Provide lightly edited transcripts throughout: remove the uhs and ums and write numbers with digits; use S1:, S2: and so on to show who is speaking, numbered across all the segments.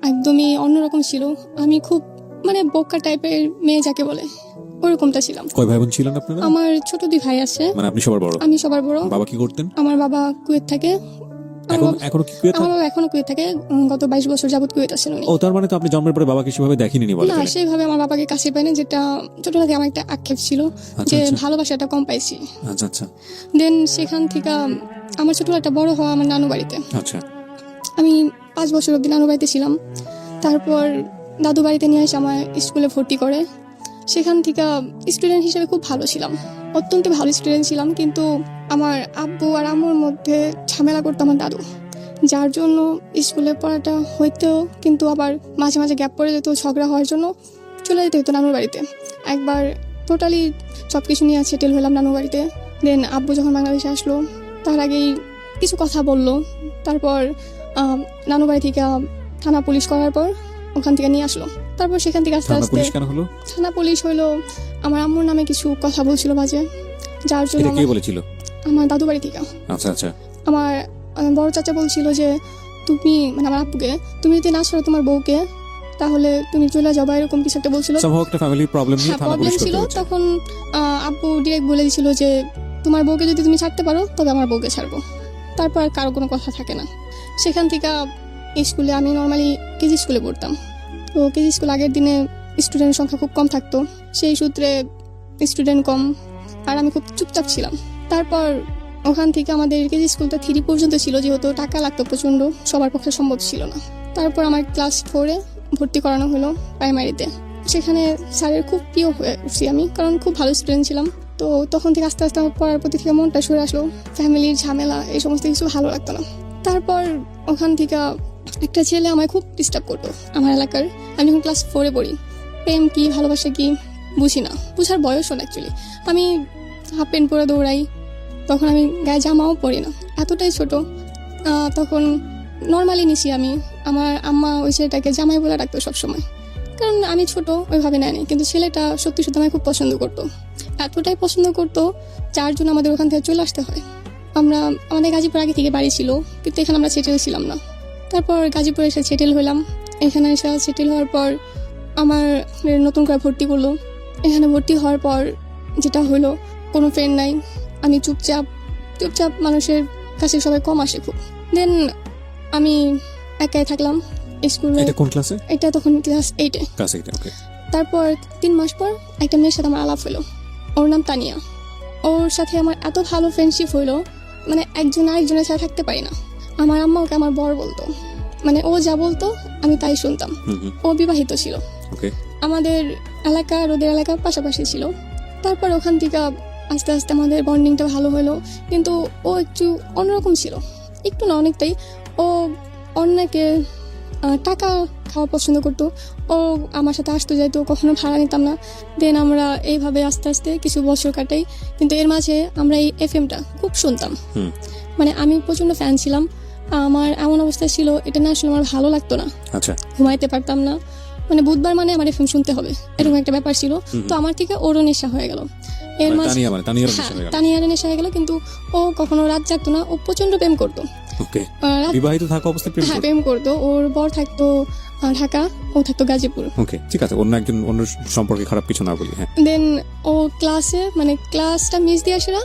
S1: একদমই অন্যরকম ছিল। আমি খুব মানে বোকা টাইপের মেয়ে যাকে বলে ওরকমটা ছিলাম।
S2: কয় ভাই বোন ছিলেন আপনারা?
S1: আমার ছোট 2 ভাই আছে।
S2: মানে আপনি সবার বড়?
S1: আমি সবার বড়।
S2: বাবা কি করতেন?
S1: আমার বাবা কুয়েত থাকে।
S2: এখনো কি কুয়েত?
S1: আমার বাবা এখনো কুয়েত থাকে। গত 22 বছর যাবত কুয়েত আছেন উনি।
S2: ও, তার মানে তো আপনি জন্মের পরে বাবাকে সেভাবে দেখিনি বলে?
S1: না, সেইভাবে আমার বাবাকে কাছে পাইনি, যেটা ছোটবেলা থেকে আমার একটা আক্ষেপ ছিল যে ভালোবাসাটা কম পাইছি।
S2: আচ্ছা আচ্ছা।
S1: দেন সেখান থেকে আমার ছোটবেলাটা বড় হওয়া আমার নানু বাড়িতে।
S2: আচ্ছা।
S1: আমি 5 বছর অব্দি নানু বাড়িতে ছিলাম। তারপর দাদু বাড়িতে নিয়ে এসে আমার স্কুলে ভর্তি করে। সেখান থেকে স্টুডেন্ট হিসেবে খুব ভালো ছিলাম, অত্যন্ত ভালো স্টুডেন্ট ছিলাম। কিন্তু আমার আব্বু আর আম্মুর মধ্যে ঝামেলা করতো আমার দাদু, যার জন্য স্কুলে পড়াটা হইতেও কিন্তু আবার মাঝে মাঝে গ্যাপ পড়ে যেত। ঝগড়া হওয়ার জন্য চলে যেতে হতো নানুর বাড়িতে। একবার টোটালি সব কিছু নিয়ে সেটেল হলাম নানু বাড়িতে। দেন আব্বু যখন বাংলাদেশে আসলো তার আগেই কিছু কথা বললো। তারপর নানু বাড়ি থেকে থানা পুলিশ করার পর ওখান থেকে নিয়ে আসলো। তারপর সেখান থেকে আস্তে আস্তে থানা পুলিশ হইলো। আমার আম্মুর নামে কিছু কথা বলছিল বাজে, যার জন্য আমার দাদু বাড়ি থেকে।
S2: আচ্ছা আচ্ছা।
S1: আমার বড় চাচা বলছিল যে তুমি মানে আমার আব্বুকে, তুমি যদি না ছাড়ো তোমার বউকে তাহলে তুমি চলে যাবে, এরকম কিছু একটা বলছিল। প্রবলেম ছিল তখন। আব্বু ডিরেক্ট বলে দিয়েছিল যে তোমার বউকে যদি তুমি ছাড়তে পারো তবে আমার বউকে ছাড়বো। তারপর আর কারো কোনো কথা থাকে না। সেখান থেকে স্কুলে আমি নর্মালি কেজি স্কুলে পড়তাম। তো কেজি স্কুল আগের দিনে স্টুডেন্টের সংখ্যা খুব কম থাকতো, সেই সূত্রে স্টুডেন্ট কম আর আমি খুব চুপচাপ ছিলাম। তারপর ওখান থেকে আমাদের কেজি স্কুলটা 3 পর্যন্ত ছিল, যেহেতু টাকা লাগতো প্রচণ্ড, সবার পক্ষে সম্ভব ছিল না। তারপর আমার ক্লাস 4-এ ভর্তি করানো হলো প্রাইমারিতে। সেখানে স্যারের খুব প্রিয় হয়ে উঠছি আমি, কারণ খুব ভালো স্টুডেন্ট ছিলাম। তো তখন থেকে আস্তে আস্তে আমার পড়ার প্রতি থেকে মনটা সরে আসলো। ফ্যামিলির ঝামেলা এই সমস্ত কিছু ভালো লাগতো না। তারপর ওখান থেকে একটা ছেলে আমায় খুব ডিস্টার্ব করতো আমার এলাকার। আমি যখন ক্লাস 4-এ পড়ি, প্রেম কি ভালোবাসা কি বুঝি না, বুঝার বয়সও না অ্যাকচুয়ালি। আমি হাফ প্যান্ট পরে দৌড়াই, তখন আমি গায়ে জামাও পরি না, এতটাই ছোট। তখন নর্মালি নিছি আমি। আমার আম্মা ওই ছেলেটাকে জামাই বলে ডাকতো সবসময়, কারণ আমি ছোট ওইভাবে নেয়নি। কিন্তু ছেলেটা সত্যি সত্যি আমায় খুব পছন্দ করতো, এতটাই পছন্দ করতো যার জন্য আমাদের ওখান থেকে চলে আসতে হয়। আমাদের গাজীপুর আগে থেকে বাড়ি ছিল, কিন্তু এখানে আমরা সেটেল ছিলাম না। তারপর গাজীপুরে এসে সেটেল হলাম। এখানে এসে সেটেল হওয়ার পর আমার নতুন করে ভর্তি করলো। এখানে ভর্তি হওয়ার পর যেটা হলো, কোনো ফ্রেন্ড নাই, আমি চুপচাপ মানুষের কাছে সবাই কম আসে খুব। দেন আমি একাই থাকলাম স্কুলে।
S2: এটা কোন ক্লাসে?
S1: এটা তখন ক্লাস 8-এ।
S2: ওকে।
S1: তারপর 3 মাস পর একটা মেয়ের সাথে আমার আলাপ হলো, ওর নাম তানিয়া। ওর সাথে আমার এত ভালো ফ্রেন্ডশিপ হইলো, মানে একজন আরেকজনের সাথে থাকতে পারি না। আমার আম্মা ওকে আমার বর বলতো, মানে ও যা বলতো আমি তাই শুনতাম। ও বিবাহিত ছিল। আমাদের এলাকা আর ওদের এলাকার পাশাপাশি ছিল। তারপর ওখান থেকে আস্তে আস্তে আমাদের বন্ডিংটা ভালো হলো। কিন্তু ও একটু অন্যরকম ছিল, একটু না অনেকটাই। ও অন্যকে টাকা খাওয়া পছন্দ করতো। ও আমার সাথে আসতে যাইতো, কখনো ভাড়া নিতাম না। দেন আমরা এইভাবে আস্তে আস্তে কিছু বছর কাটাই। কিন্তু এর মাঝে আমরা এই এফএমটা খুব শুনতাম, মানে আমি প্রচন্ড ফ্যান ছিলাম। আমার এমন অবস্থা ছিল, এটা না আসলে আমার ভালো লাগতো না, ঘুমাইতে পারতাম না। মানে বুধবার মানে আমার এফএম শুনতে হবে, এরকম একটা ব্যাপার ছিল। তো আমার থেকে ওরও নেশা হয়ে গেল। এর মাঝে তানিয়ার নেশা হয়ে গেল। কিন্তু ও কখনো রাত জাগতো না, ও প্রচন্ড প্রেম করতো।
S2: বিবাহিত থাকা অবস্থায়
S1: প্রেম করতো। ওর বর থাকতো ঢাকা, ও থাকতো গাজীপুর।
S2: ঠিক আছে, অন্য সম্পর্কে খারাপ কিছু না বলি।
S1: দেন ও ক্লাসে মানে ক্লাসটা মিস দিয়ে আসে না,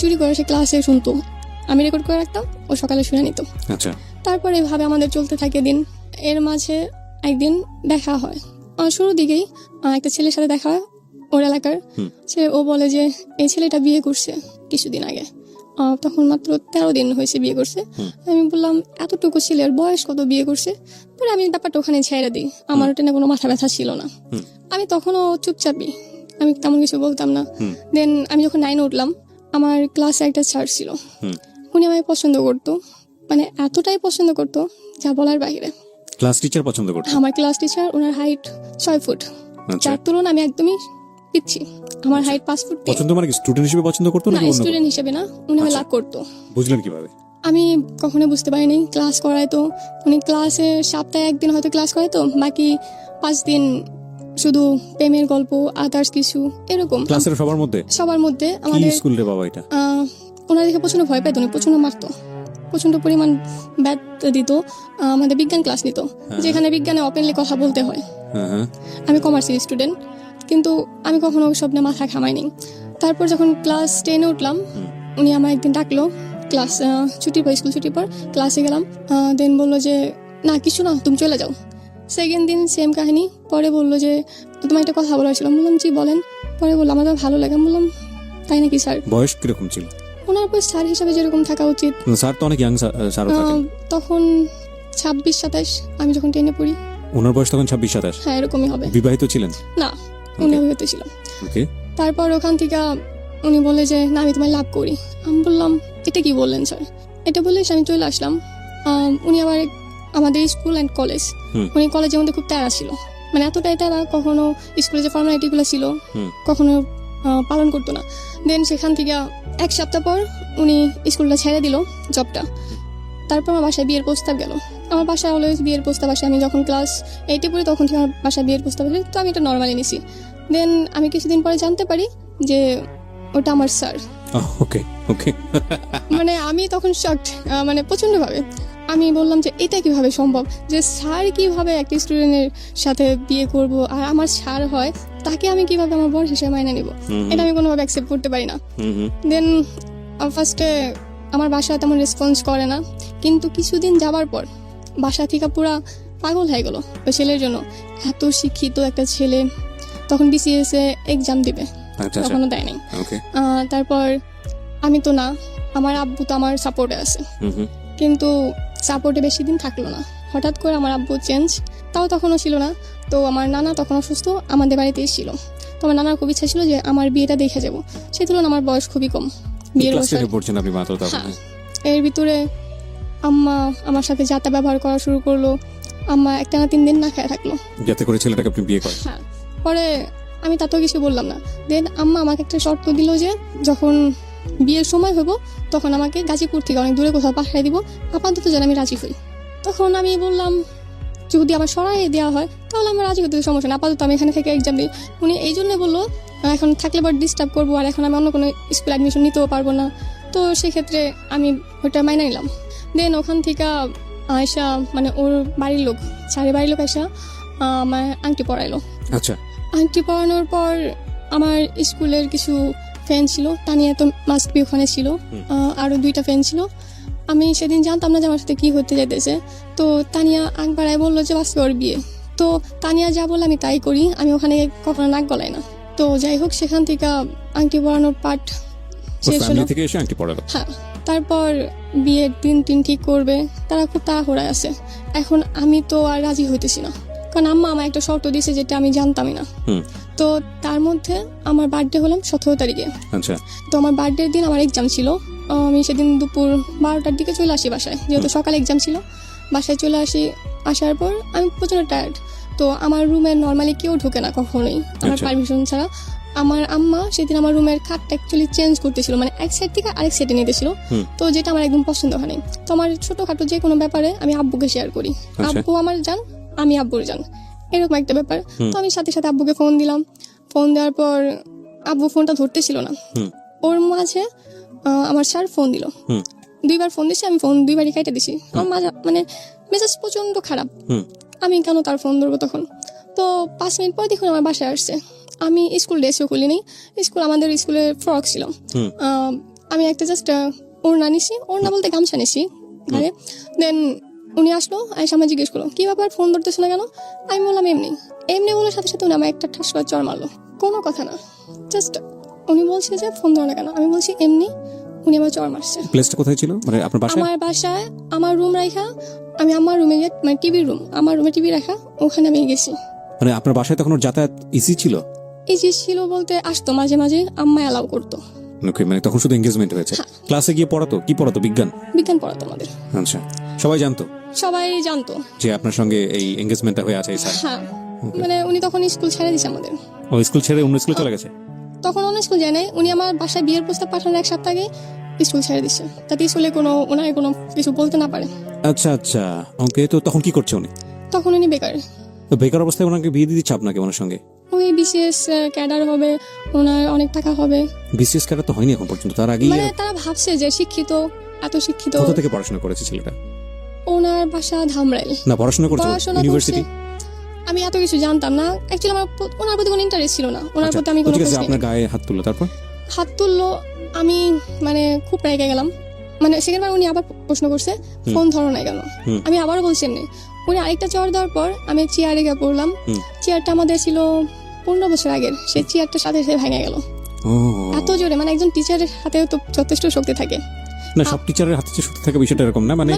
S1: চুরি করে সে ক্লাসে শুনতো। আমি রেকর্ড করে রাখতাম, ও সকালে শুনে নিত। তারপর এভাবে আমাদের চলতে থাকে দিন। এর মাঝে একদিন দেখা হয়, শুরুর দিকেই একটা ছেলের সাথে দেখা হয় ওর এলাকার। ও বলে যে এই ছেলেটা বিয়ে করছে কিছুদিন আগে। তখন মাত্র 13 দিন হয়েছে বিয়ে করছে। আমি বললাম এতটুকু ছেলের বয়স কত, বিয়ে করছে? পরে আমি ব্যাপারটা ওখানে ছেড়ে দিই, আমার ওটা না কোনো মাথা ব্যথা ছিল না। আমি তখনও চুপচাপই, আমি তেমন কিছু বলতাম না। দেন আমি যখন 9-এ উঠলাম, আমার ক্লাসে একটা স্যার ছিল, উনি আমায় পছন্দ করতো, মানে এতটাই পছন্দ করতো যা বলার বাইরে।
S2: ক্লাস টিচার পছন্দ করতো?
S1: আমার ক্লাস টিচার, ওনার হাইট 6 ফুট, যার তুলনায় আমি একদমই পিচ্ছি। আমার হাইট 5 ফুট।
S2: পছন্দ মানে স্টুডেন্ট হিসেবে পছন্দ করতো না?
S1: স্টুডেন্ট হিসেবে না, উনি আমায় লাভ করতো।
S2: বুঝলেন কিভাবে?
S1: আমি কখনো বুঝতে পারিনি। ক্লাস করাইতো উনি, ক্লাসে সপ্তাহে 1 দিন হয়তো ক্লাস করাইতো, বাকি 5 দিন শুধু প্রেমের গল্প, আদার্স কিছু এরকম।
S2: ক্লাসের সবার মধ্যে
S1: আমাদের
S2: স্কুল রে বাবা, এটা
S1: ওনার দেখে প্রচন্ড ভয় পাইতো, উনি প্রচন্ড মারতো। প্রচন্ড পরিমাণ ব্যাথ দিত। আমাদের বিজ্ঞান ক্লাস নিত, যেখানে বিজ্ঞানে ওপেনলি কথা বলতে হয়। আমি কমার্সের স্টুডেন্ট, কিন্তু আমি কখনো সব নিয়ে মাথা ঘামাইনি। তারপর যখন ক্লাস 10-এ উঠলাম, উনি আমার একদিন ডাকলো ক্লাস ছুটির পর, স্কুল ছুটির পর ক্লাসে গেলাম। দেন বললো যে না কিছু না, তুমি চলে যাও। সেকেন্ড দিন সেম কাহিনী। পরে বললো যে তোমার একটা কথা বলার ছিল। বললাম জি বলেন। পরে বললো আমার ভালো লাগে। বললাম তাই নাকি স্যার?
S2: বয়স কিরকম ছিল
S1: ওনার? বয়স স্যার হিসাবে যেরকম থাকা উচিত।
S2: স্যার তো অনেক ইয়াং স্যার
S1: তখন 26-27, আমি যখন 10-এ পড়ি।
S2: ওনার বয়স তখন 26-27?
S1: হ্যাঁ এরকমই হবে।
S2: বিবাহিত ছিলেন?
S1: না, উনি অবিবাহিত ছিল। তারপর ওখান থেকে উনি বলে যে না আমি তোমায় লাভ করি। আমি বললাম এটা কি বললেন স্যার? এটা বললে আমি চলে আসলাম। উনি আবার আমাদের স্কুল অ্যান্ড কলেজ, উনি কলেজের মধ্যে খুব তেরা ছিল, মানে এতটাই তেরা, কখনো স্কুলে যে ফর্মালিটিগুলো ছিল কখনো পালন করতো না। দেন সেখান থেকে এক সপ্তাহ পর উনি স্কুলটা ছেড়ে দিল, জবটা। তারপর আমার বাসায় বিয়ের প্রস্তাব গেল। আমার বাসায় অলওয়েজ বিয়ের প্রস্তাব আসে। আমি যখন ক্লাস 8-এ পড়ি তখন থেকে আমার বাসায় বিয়ের প্রস্তাব আসে, তো আমি এটা নর্মালি নিছি। দেন আমি কিছুদিন পরে জানতে পারি যে ওটা আমার স্যার।
S2: ওকে ওকে।
S1: মানে আমি তখন শকড, মানে প্রচন্ডভাবে। আমি বললাম যে এটা কিভাবে সম্ভব, যে স্যার কিভাবে একটা স্টুডেন্টের সাথে বিয়ে করব, আর আমার স্যার হয়, তাকে আমি কিভাবে আমার বর হিসেবে মাইনে নিব? এটা আমি কোনোভাবে অ্যাকসেপ্ট করতে পারি না। দেন ফার্স্টে আমার বাসা তেমন রেসপন্স করে না, কিন্তু কিছুদিন যাবার পর বাসা থেকে পুরা পাগল হয়ে গেল ওই ছেলের জন্য। এত শিক্ষিত একটা ছেলে, তখন BCS এ এক্সাম দিবে, তখনও দেয় নাই। তারপর আমি তো না, আমার আব্বু তো আমার সাপোর্টে আছে, কিন্তু সাপোর্টে বেশি দিন থাকলো না। হঠাৎ করে আমার আব্বু চেঞ্জ, তাও তখনও ছিল না। তো আমার নানা তখন অসুস্থ, আমাদের বাড়িতেই ছিল। তো আমার নানার খুব ইচ্ছা ছিল যে আমার বিয়েটা দেখে যাবো। সেই তুলনায় আমার বয়স খুবই কম, বিয়ের বয়স। এর ভিতরে আম্মা আমার সাথে যাতা ব্যবহার করা শুরু করলো। আম্মা একটা না 3 দিন না খেয়ে থাকলো,
S2: যাতে করে ছেলেটাকে আপনি বিয়ে করেন।
S1: হ্যাঁ, পরে আমি তাতেও কিছু বললাম না। দেন আম্মা আমাকে একটা শর্ত দিল যে যখন বিয়ের সময় হইব তখন আমাকে গাজীপুর থেকে অনেক দূরে কোথাও পাঠিয়ে দিব, আপাতত যেন আমি রাজি হই। তখন আমি বললাম যদি আবার সরাই দেওয়া হয় তাহলে আমার রাজি হতে সমস্যা না, আপাতত আমি এখানে থেকে এক্সাম দিই। উনি এই জন্য বললো এখন থাকলে আবার ডিস্টার্ব করবো, আর এখন আমি অন্য কোনো স্কুল অ্যাডমিশন নিতেও পারবো না। তো সেক্ষেত্রে আমি ওইটা মাইনে নিলাম। দেন ওখান থেকে আয়সা, মানে ওর বাড়ির লোক, স্যারের বাড়ির লোক আয়সা আমার আংটি পরাইলো।
S2: আচ্ছা,
S1: আংটি পরানোর পর আমার স্কুলের কিছু ফ্রেন্ড ছিল, তানিয়া তো মাস্ট বি ওখানে ছিল, আরও 2টা ফ্রেন্ড ছিল। আমি সেদিন জানতাম না যে আমার সাথে কি হতে যেতেছে। তো তানিয়া আগ বাড়ায় বললো যে বাসকে ওর বিয়ে। তো তানিয়া যা বলে আমি তাই করি, আমি ওখানে কখনো নাক গলাই না। তো যাই হোক, সেখান থেকে আংটি পরানোর পার্ট শেষ হলো। হ্যাঁ, তারপর বিয়ের দিন ঠিক করবে, তারা খুব তাড়াহুড়ায় আছে। এখন আমি তো আর রাজি হইতেছি না, কারণ আম্মা আমার একটা শর্ত দিয়েছে যেটা আমি জানতামই না। তো তার মধ্যে আমার বার্থডে হলাম 17 তারিখে।
S2: আচ্ছা,
S1: তো আমার বার্থডের দিন আমার এক্সাম ছিল। আমি সেদিন দুপুর 12টার দিকে চলে আসি বাসায়, যেহেতু সকালে এক্সাম ছিল। বাসায় চলে আসি, আসার পর আমি প্রচন্ড টায়ার্ড। তো আমার রুমে নর্মালি কেউ ঢোকে না কখনোই আমার পারমিশন ছাড়া। আমার আম্মা সেদিন আমার রুমের খাটটা অ্যাকচুয়ালি চেঞ্জ করতেছিল, মানে এক সাইড থেকে আরেক সাইডে নিতেছিল। তো যেটা আমার একদম পছন্দ হয়নি। তো আমার ছোটখাটো যে কোনো ব্যাপারে আমি আব্বুকে শেয়ার করি, আব্বু আমার জান, আমি আব্বুর জান, এরকম একটা ব্যাপার। তো আমি সাথে সাথে আব্বুকে ফোন দিলাম। ফোন দেওয়ার পর আব্বু ফোনটা ধরতেছিল না। ওর মাঝে আমার স্যার ফোন দিল, 2বার ফোন দিছি, আমি ফোন 2বারই কেটে দিছি। আমার মানে মেজাজ প্রচন্ড খারাপ, আমি কেন তার ফোন ধরবো তখন। তো 5 মিনিট পর দেখুন আমার বাসায় আসছে। আমি স্কুল ড্রেসও খুলিনি, আমাদের স্কুলের ফ্রক ছিল। আমি একটা জাস্ট ওড়না নিছি, ওড়না বলতে গামছা নিছি ঘরে। দেন উনি আসলো, আয়সা আমার জিজ্ঞেস করলো কি ব্যাপার, ফোন ধরতেছো না কেন? আমি বললাম এমনি বলার সাথে সাথে উনি আমার একটা ঠাস করে চড় মারলো। কোনো কথা না, জাস্ট উনি বলছে যে ফোন ধরো না কেন, আমি বলছি এমনি, উনি আমার চড় মারছে।
S2: প্লেসটা কোথায় ছিল? মানে আপনার বাসায়?
S1: আমার বাসায় আমার রুম রাখা, আমি আমার রুমে গিয়ে, মানে টিভির রুম, আমার রুমে টিভি রাখা, ওখানে আমি গেছি।
S2: মানে আপনার বাসায় তখন ওর যাতায়াত ইজি ছিল?
S1: ইজি ছিল বলতে আসতো মাঝে মাঝে, আম্মা অ্যালাউ করতো।
S2: মানে তখন শুধু এনগেজমেন্ট হয়েছে? ক্লাসে গিয়ে পড়াতো? কি পড়াতো? বিজ্ঞান
S1: পড়াতো আমাদের।
S2: আচ্ছা, সবাই জানতো
S1: যে
S2: আপনার সঙ্গে এই এনগেজমেন্টটা হয়ে আছে স্যার?
S1: হ্যাঁ, মানে উনি তখন স্কুল ছেড়ে দিয়েছে আমাদের।
S2: ও স্কুল ছেড়ে অন্য স্কুলে চলে গেছে?
S1: তখন অন্য স্কুল যায় নাই, উনি আমার বাসায় বিয়ের প্রস্তাব পাঠানোর 1 সপ্তাহ আগে স্কুল ছেড়ে দিচ্ছে, যাতে স্কুলে ওনার কোনো কিছু বলতে না পারে।
S2: আচ্ছা আচ্ছা, ওকে। তো তখন কি করছে উনি?
S1: তখন উনি বেকার।
S2: তো বেকার অবস্থায় ওনাকে বিয়ে দিয়ে দিচ্ছে আপনাকে ওনার সঙ্গে?
S1: ওই BCS ক্যাডার হবে, ওনার অনেক টাকা হবে।
S2: BCS ক্যাডার তো হয়নি এখন পর্যন্ত, তার আগে
S1: মানে তারা ভাবছে যে শিক্ষিত, এত শিক্ষিত।
S2: কোথা থেকে পড়াশোনা করেছে ছেলেটা?
S1: ওনার বাসা ধামরাইল।
S2: না, পড়াশোনা করছে ইউনিভার্সিটি?
S1: আমি এত কিছু জানতাম না অ্যাকচুয়ালি, আমার ওনার প্রতি কোনো ইন্টারেস্ট ছিল না, ওনার প্রতি আমি কোনো।
S2: আপনার গায়ে হাত তুললো, তারপর?
S1: হাত তুললো, আমি মানে খুব রেগে গেলাম। মানে সেখানে উনি আবার প্রশ্ন করছে ফোন ধরো না কেন, আমি আবারও বলছি এমনি। উনি আরেকটা চড় দেওয়ার পর আমি চেয়ারে গিয়ে পড়লাম। চেয়ারটা আমাদের ছিল 15 বছর আগের, সেই চেয়ারটার সাথে সে ভেঙে গেল এত জোরে। মানে একজন টিচারের হাতে তো যথেষ্ট শক্তি থাকে
S2: না, সব টিচারের হাতে শক্তি থাকে বিষয়টা এরকম না। মানে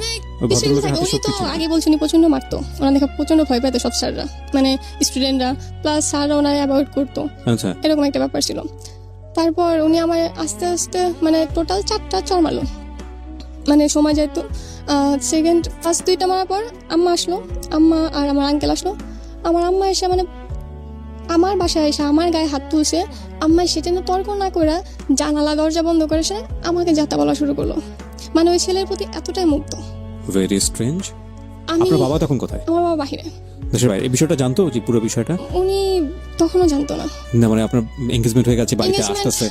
S1: উনি তো আগে বলছেন প্রচন্ড মারতো, ওনার দেখা প্রচন্ড ভয় পেতো সব স্যাররা, মানে স্টুডেন্টরা প্লাস স্যাররা ওনার অ্যাভয়েড করতো, এরকম একটা ব্যাপার ছিল। তারপর উনি আমার আস্তে আস্তে মানে টোটাল 4টা চড় মারলো, মানে সময় যেত। সেকেন্ড ফার্স্ট 2টা মারার পর আম্মা আসলো, আম্মা আর আমার আঙ্কেল আসলো। আমার আম্মা এসে মানে আমার বাসায় এসে আমার গায়ে হাত তুলছে। আম্মা সেটা নিয়ে তর্ক না করে জানালা দরজা বন্ধ করে সে আমাকে যাতা বলা শুরু করলো। মানে ওই ছেলের প্রতি এতটাই মুগ্ধ।
S2: Very strange. আপনার বাবা তখন কোথায়?
S1: আমার বাবা বাহিরে।
S2: দেশের বাইরে? এই বিষয়টা জানতো যে পুরো বিষয়টা?
S1: উনি তখনও জানতো না।
S2: না মানে আপনার এনগেজমেন্ট হয়ে গেছে বাড়িতে আস্তে আস্তে?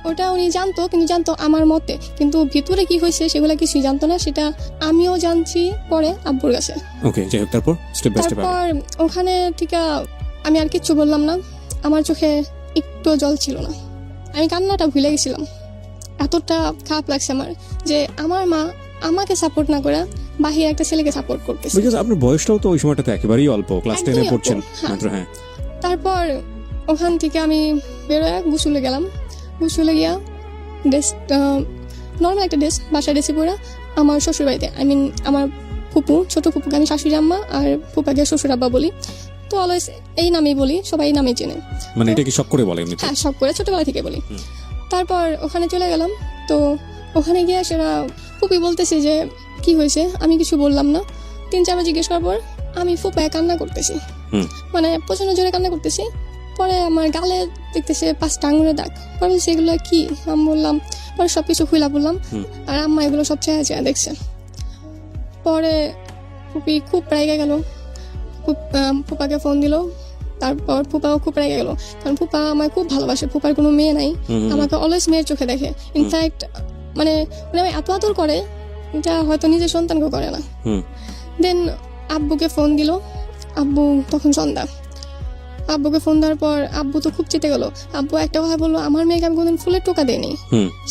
S1: ওটা উনি জানতো, কিন্তু জানতো আমার মতে, কিন্তু ভিতরে কি হয়েছে সেগুলো কিছুই জানতো না। সেটা আমিও জানছি পরে আব্বুর কাছে।
S2: ওকে, যাই হোক, তারপর স্টেপ বাই স্টেপ।
S1: তারপর ওখানে থেকে আমি আর কিচ্ছু বললাম না। আমার চোখে একটু জল ছিল না, আমি কান্নাটা ভুলে গেছিলাম। এতটা খারাপ লাগছে আমার যে আমার মা আমাকে সাপোর্ট না করে বাহিরে একটা ছেলেকে সাপোর্ট করতেছে।
S2: বিকজ আপনার বয়সটাও তো ওই সময়টাতে একেবারেই অল্প, ক্লাস 10 এ পড়ছেন মাত্র। হ্যাঁ।
S1: তারপর ওখান থেকে আমি বেরোয় গোসলে গেলাম। গোসলে গিয়া ড্রেস, নর্মাল একটা ড্রেস, বাসায় ড্রেসে পরে আমার শ্বশুর বাড়িতে, আই মিন আমার ফুপু, ছোট ফুপুকে আমি শাশুড়ি আম্মা আর ফুপাকে শ্বশুর আব্বা বলি, তো অলওয়েজ এই নামেই বলি, সবাই এই নামেই চেনে।
S2: মানে এটা কি শখ করে বলে? এমনি?
S1: হ্যাঁ, শখ করে ছোটবেলা থেকে বলি। তারপর ওখানে চলে গেলাম। তো ওখানে গিয়ে সেটা ফুপি বলতেছে যে কি হয়েছে, আমি কিছু বললাম না। 3-4 বার জিজ্ঞেস করার পর আমি ফুপায় কান্না করতেছি, মানে প্রচন্ড জোরে কান্না করতেছি। পরে আমার গালে দেখতেছে 5টা আঙুলের দাগ। পরে সেগুলো কি আমি বললাম, পরে সবকিছু খুলা বললাম, আর আম্মা এগুলো সব চেয়ে চেয়ে দেখছে। পরে ফুপি খুব রেগে গেল, ফুপাকে ফোন দিল। তারপর ফুপাও খুব রেগে গেল, কারণ ফুপা আমায় খুব ভালোবাসে, ফুপার কোনো মেয়ে নাই, আমাকে অলওয়েজ মেয়ের চোখে দেখে। ইনফ্যাক্ট মানে উনি এত আদর করে, এটা হয়তো নিজের সন্তানকেও করে না। দেন আব্বুকে ফোন দিল। আব্বু তখন সন্ধ্যা, আব্বুকে ফোন দেওয়ার পর আব্বু তো খুব চেতে গেল। আব্বু একটা কথা বললো, আমার মেয়েকে আমি কোনদিন ফুলের টোকা দেয়নি।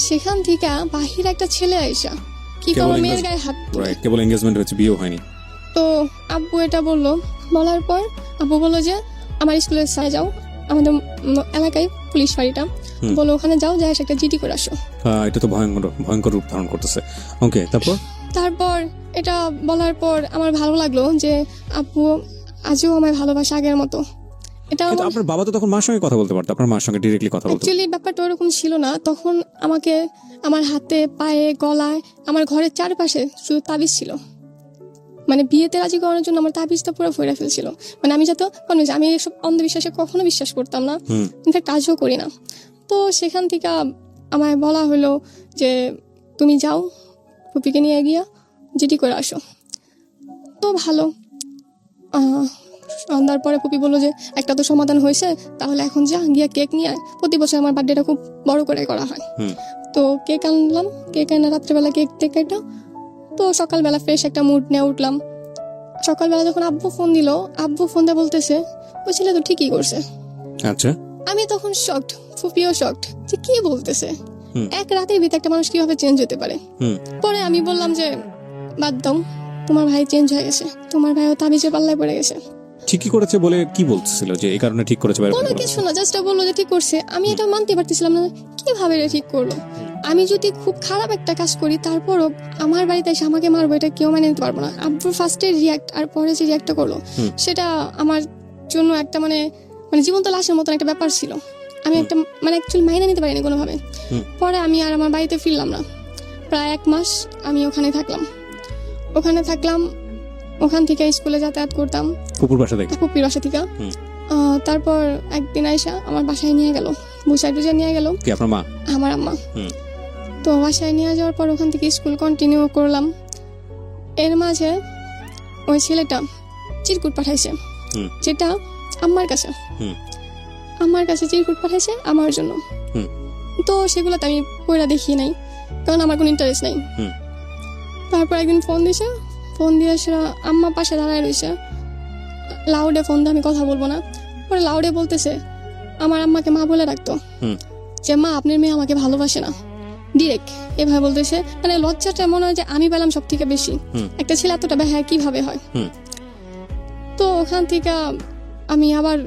S1: সেখান থেকে বাহির একটা ছেলে আইসা কি করো মেয়ের গায়ে হাত তুলে।
S2: কেবল এনগেজমেন্ট হয়েছে, বিয়ে হয়নি।
S1: তো আব্বু এটা বললো, বলার পর আব্বু বললো যে আমার স্কুলের সাথে যাও, আমাদের এলাকায় পুলিশ ফাঁড়িটা, বলো ওখানে যাও, যাই একটা জিডি করে আসো।
S2: এটা তো ভয়ঙ্কর রূপ ধারণ করতেছে। ওকে, তারপর
S1: এটা বলার পর আমার ভালো লাগলো যে আব্বু আজও আমায় ভালোবাসে আগের মতো। এটা
S2: আপনার বাবা তো তখন মার সঙ্গে কথা বলতে পারতো, আপনার মার সঙ্গে ডিরেক্টলি কথা বলতো?
S1: অ্যাকচুয়ালি ব্যাপারটা ওরকম ছিল না। তখন আমাকে আমার হাতে, পায়ে, গলায়, আমার ঘরের চারপাশে শুধু তাবিজ ছিল। মানে বিয়েতে রাজি করানোর জন্য আমার তাবিজটা পুরো ফেরা ফেলছিল। মানে আমি আমি এসব অন্ধবিশ্বাসে কখনো বিশ্বাস করতাম না, ইনফ্যাক্ট কাজও করি না। তো সেখান থেকে আমায় বলা হলো যে তুমি যাও, ফুপিকে নিয়ে গিয়া জিডি করে আসো। তো ভালো। সন্ধ্যার পরে ফুপি বললো যে একটা তো সমাধান হয়েছে, তাহলে এখন যা গিয়া কেক নিয়ে আয়। প্রতি বছর আমার বার্থডেটা খুব বড় করে করা হয়। তো কেক আনলাম, কেক আনা রাত্রেবেলা কেক টেক এটা। তো সকালবেলা ফ্রেশ একটা মুড নিয়ে উঠলাম। সকালবেলা যখন আব্বু ফোন দিল, আব্বু ফোন দিয়ে বলতেছে ওই ছেলে তো ঠিকই করছে।
S2: আচ্ছা।
S1: আমি তখন শকড, ফুপিও শকড যে কি বলতেছে, এক রাতের ভিতরে একটা মানুষ কিভাবে চেঞ্জ হতে পারে। পরে আমি বললাম যে বাদ দাও, তোমার ভাই চেঞ্জ হয়ে গেছে, তোমার ভাইও তাবিজের পাল্লায় পড়ে গেছে।
S2: ঠিকই করেছে বলে কি বলছিল যে এই কারণে ঠিক করেছে?
S1: কোনো কিছু না, জাস্ট বললো যে ঠিক করছে। আমি এটা মানতে পারতেছিলাম না, কিভাবে ঠিক করলো। আমি যদি খুব খারাপ একটা কাজ করি তারপরও আমার বাড়িতে এসে আমাকে মারবো, এটা কেউ মানে নিতে পারবো না। আব্বু ফার্স্টে রিয়াক্ট আর পরে যে রিয়াক্টটা করলো, সেটা আমার জন্য একটা মানে জীবন্ত লাশের মতন একটা ব্যাপার ছিল। আমি একটা মানে অ্যাকচুয়ালি মাইনে নিতে পারিনি কোনোভাবে। পরে আমি আর আমার বাড়িতে ফিরলাম না, প্রায় 1 মাস আমি ওখানে থাকলাম। ওখান থেকে স্কুলে যাতায়াত করতাম ফুপির বাসা থেকে। তারপর একদিন আইসা আমার বাসায় নিয়ে গেল, বুঝাই নিয়ে গেল আমার আম্মা। তো বাসায় নিয়ে যাওয়ার পর ওখান থেকে স্কুল কন্টিনিউ করলাম। এর মাঝে ওই ছেলেটা চিরকুট পাঠাইছে, যেটা আমার কাছে চিরকুট পাঠাইছে আমার জন্য। তো সেগুলোতে আমি পড়া দেখি নাই, কারণ আমার কোনো ইন্টারেস্ট নাই। তারপর একদিন ফোন দিয়ে সে আম্মা পাশে দাঁড়ায় রয়েছে, লাউডে ফোন দিয়ে, আমি কথা বলবো না, পরে লাউডে বলতেছে, আমার আম্মাকে মা বলে ডাকতো, যে মা আপনার মেয়ে আমাকে ভালোবাসে না, ডিরেক্ট এভাবে বলতেছে। মানে লজ্জাটা মনে হয় যে আমি পেলাম সব থেকে বেশি। একটা ছেলে এতটা বেহায়া কিভাবে হয়। তো ওখান থেকে আমি আবার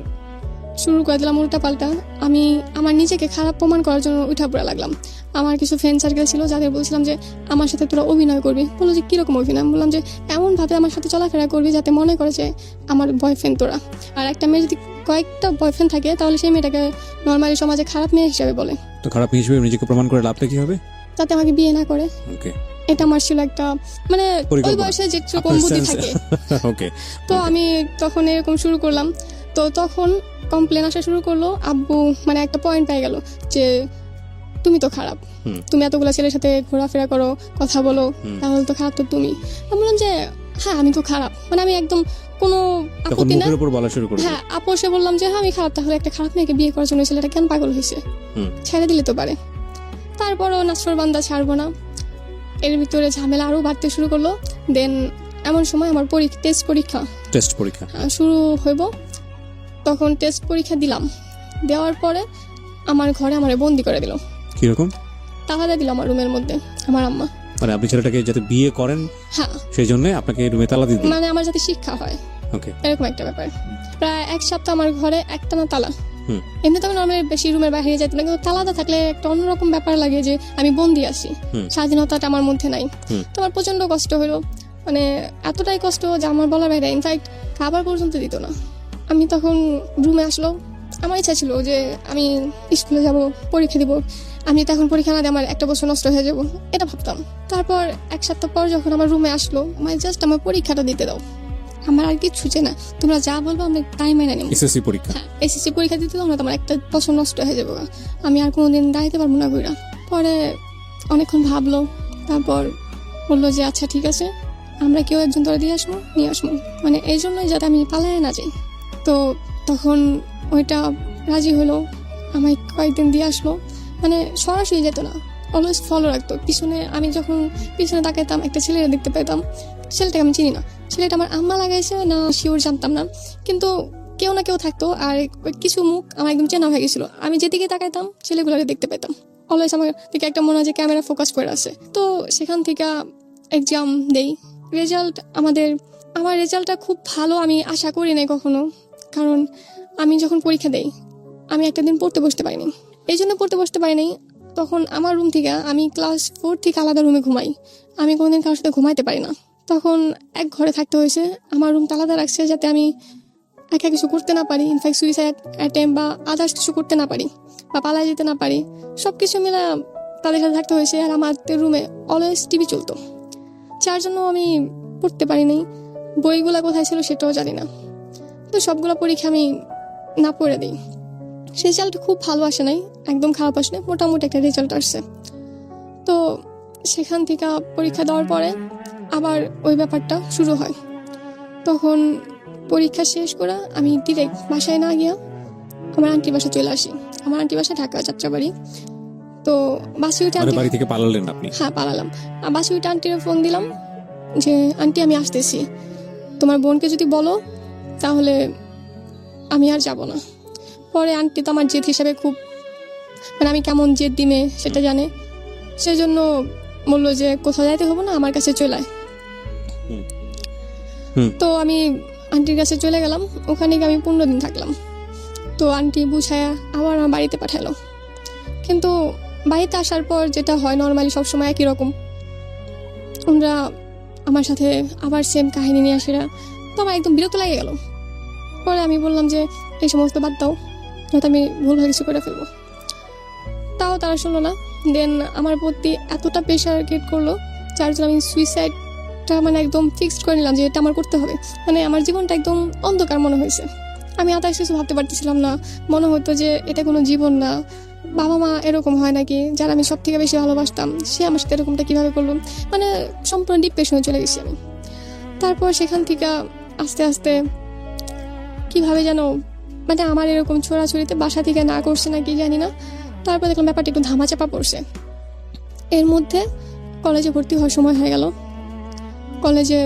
S1: শুরু করে দিলাম উল্টা পাল্টা। আমি আমার নিজেকে খারাপ প্রমাণ করার জন্য উঠা পড়া লাগলাম। আমার কিছু ফ্রেন্ড সার্কেল ছিল যাদের বলছিলাম যে আমার সাথে তোরা অভিনয় করবি। বললো যে কিরকম অভিনয়? আমি বললাম যে এমনভাবে আমার সাথে চলাফেরা করবি যাতে মনে করে যে আমার বয়ফ্রেন্ড তোরা। আর একটা মেয়ে যদি কয়েকটা বয়ফ্রেন্ড থাকে তাহলে সেই মেয়েটাকে নর্মালি সমাজে খারাপ মেয়ে হিসেবে বলে।
S2: তো খারাপ মেয়ে হিসেবে নিজেকে প্রমাণ করে লাভটা কি হবে?
S1: যাতে আমাকে বিয়ে না করে।
S2: ওকে,
S1: এটা আমার ছিল একটা মানে ওই বয়সে যে বুদ্ধি থাকে।
S2: ওকে,
S1: তো আমি তখন এরকম শুরু করলাম। তো তখন কমপ্লেন আসা শুরু করলো। আব্বু মানে একটা পয়েন্ট পেয়ে গেল যে তুমি তো খারাপ, তুমি এতগুলা ছেলের সাথে ঘোরাফেরা করো, কথা বলো, তাহলে তো খারাপ তো তুমি। আমি বললাম যে হ্যাঁ আমি তো খারাপ, মানে আমি একদম কোনো আপত্তি না, হ্যাঁ আপোষে বললাম যে হ্যাঁ আমি খারাপ, তাহলে একটা খারাপ মেয়েকে বিয়ে করার জন্য ছেলেটা কেন পাগল হয়েছে, ছেড়ে দিলে তো পারে। তারপরও নাসর বান্দা ছাড়বো না, এর ভিতরে ঝামেলা আরো বাড়তে শুরু করলো। দেন এমন সময় আমার টেস্ট পরীক্ষা শুরু হইব। তখন টেস্ট পরীক্ষা দিলাম, দেওয়ার পরে আমার ঘরে আমার বন্দি করে দিল।
S2: কিরকম?
S1: তালা দিয়ে দিল আমার রুমের মধ্যে আমার আম্মা।
S2: মানে আপনি ছেলেটাকে যাতে বিয়ে করেন, হ্যাঁ সেই জন্য আপনাকে রুমে তালা দিয়ে দিল,
S1: মানে আমার যাতে শিক্ষা হয়, ওকে এরকম একটা ব্যাপার। প্রায় এক সপ্তাহ আমার ঘরে একটানা তালা। এমনি তো আমি নর্মালি বেশি রুমের বাইরে যাইতাম না, কিন্তু তালাটা থাকলে একটা অন্যরকম ব্যাপার লাগে যে আমি বন্দি আছি, স্বাধীনতাটা আমার মধ্যে নাই। তো আমার প্রচন্ড কষ্ট হলো, মানে এতটাই কষ্ট যে আমার বলার বাইরে। ইনফ্যাক্ট খাবার পর্যন্ত দিত না। আমি তখন রুমে আসলো, আমার ইচ্ছা ছিল যে আমি স্কুলে যাব, পরীক্ষা দিব। আমি তখন পরীক্ষা না দিয়ে আমার একটা বছর নষ্ট হয়ে যাব, এটা ভাবতাম। তারপর এক সপ্তাহ পর যখন আমার রুমে আসলো, মানে জাস্ট আমার পরীক্ষাটা দিতে দাও, আমার আর কিছু না, তোমরা যা বলবো আমি তাই মেনে নেব। এসএসসি পরীক্ষা দিতে দাও না, তোমার একটা বছর নষ্ট হয়ে যাবে, আমি আর কোনোদিন দাঁড়াইতে পারবো না বইরা। পরে অনেকক্ষণ ভাবলো, তারপর বললো যে আচ্ছা ঠিক আছে, আমরা কেউ একজন তোরা নিয়ে আসবো, মানে এই জন্যই যাতে আমি পালায় না যাই। তো তখন ওইটা রাজি হলো, আমায় কয়েকদিন দিয়ে আসলো। মানে সরাসরি যেত না, অলওয়েজ ফলো রাখতো পিছনে। আমি যখন পিছনে তাকাইতাম একটা ছেলেটা দেখতে পেতাম, ছেলেটাকে আমি চিনি না, ছেলেটা আমার আম্মা লাগাইছে না শিওর জানতাম না, কিন্তু কেউ না কেউ থাকতো। আর কিছু মুখ আমার একদম চেনা হয়ে গেছিল। আমি যেদিকে তাকাইতাম ছেলেগুলোকে দেখতে পেতাম, অলওয়েজ আমার দিকে একটা মনে হয় যে ক্যামেরা ফোকাস করে আছে। তো সেখান থেকে এক্সাম দেই, রেজাল্ট আমার রেজাল্টটা খুব ভালো আমি আশা করি নাই কখনো। কারণ আমি যখন পরীক্ষা দেই আমি একটা দিন পড়তে বসতে পারিনি। এই জন্য পড়তে বসতে পারিনি, তখন আমার রুম থেকে আমি ক্লাস 4 থেকে আলাদা রুমে ঘুমাই। আমি কোনোদিন কারোর সাথে ঘুমাইতে পারি না। তখন এক ঘরে থাকতে হয়েছে, আমার রুমটা আলাদা রাখছে যাতে আমি একা কিছু করতে না পারি, ইনফ্যাক্ট সুইসাইড অ্যাটেম্প বা আদার্স কিছু করতে না পারি বা পালায় যেতে না পারি। সব কিছু মিলে তাদের সাথে থাকতে হয়েছে। আর আমাদের রুমে অলওয়েজ টিভি চলতো, যার জন্য আমি পড়তে পারিনি। বইগুলা কোথায় ছিল সেটাও জানি না। তো সবগুলো পরীক্ষা আমি না পড়ে দিই। রেজাল্ট খুব ভালো আসে নাই, একদম খারাপ আসে নাই, মোটামুটি একটা রেজাল্ট আসছে। তো সেখান থেকে পরীক্ষা দেওয়ার পরে আবার ওই ব্যাপারটা শুরু হয়। তখন পরীক্ষা শেষ করে আমি ডিরেক্ট বাসায় না গিয়া আমার আন্টির বাসায় চলে আসি। আমার আন্টির বাসা ঢাকা যাত্রাবাড়ি। তো বাসে উঠে
S2: বাড়ি থেকে পালালেন আপনি?
S1: হ্যাঁ পালালাম। বাসে উঠে আন্টির ফোন দিলাম যে আন্টি আমি আসতেছি, তোমার বোনকে যদি বলো তাহলে আমি আর যাব না। পরে আন্টি তো আমার জেদ হিসাবে খুব, মানে আমি কেমন জেদ দিমে সেটা জানে, সেজন্য বললো যে কোথাও যাইতে হবে না, আমার কাছে চলে আয়। তো আমি আন্টির কাছে চলে গেলাম, ওখানে গিয়ে আমি 15 দিন থাকলাম। তো আন্টি বুঝায়া আবার আমার বাড়িতে পাঠালো। কিন্তু বাড়িতে আসার পর যেটা হয় নর্মালি সবসময় একই রকম, ওরা আমার সাথে আবার সেম কাহিনী নিয়ে আসে। তো আমার একদম বিরক্ত লাগে গেল। পরে আমি বললাম যে এই সমস্ত বাদ দাও, হয়তো আমি ভুলভাবে কিছু করে ফেলবো। তাও তারা শুনলো না। দেন আমার প্রতি এতটা প্রেশার ক্রিয়েট করলো, যার জন্য আমি সুইসাইডটা মানে একদম ফিক্সড করে নিলাম যে এটা আমার করতে হবে। মানে আমার জীবনটা একদম অন্ধকার মনে হয়েছে। আমি আদার্স কিছু ভাবতে পারতেছিলাম না। মনে হতো যে এটা কোনো জীবন না। বাবা মা এরকম হয় নাকি, যারা আমি সব থেকে বেশি ভালোবাসতাম সে আমার সাথে এরকমটা কীভাবে করলো। মানে সম্পূর্ণ ডিপ্রেশনে চলে গেছি আমি। তারপর সেখান থেকে আস্তে আস্তে কীভাবে যেন মানে আমার এরকম ছোড়াছড়িতে বাসা থেকে না করছে নাকি জানি না। তারপর দেখলাম ব্যাপারটা একটু ধামাচাপা পড়ছে। এর মধ্যে কলেজে ভর্তি হওয়ার সময় হয়ে গেল। কলেজে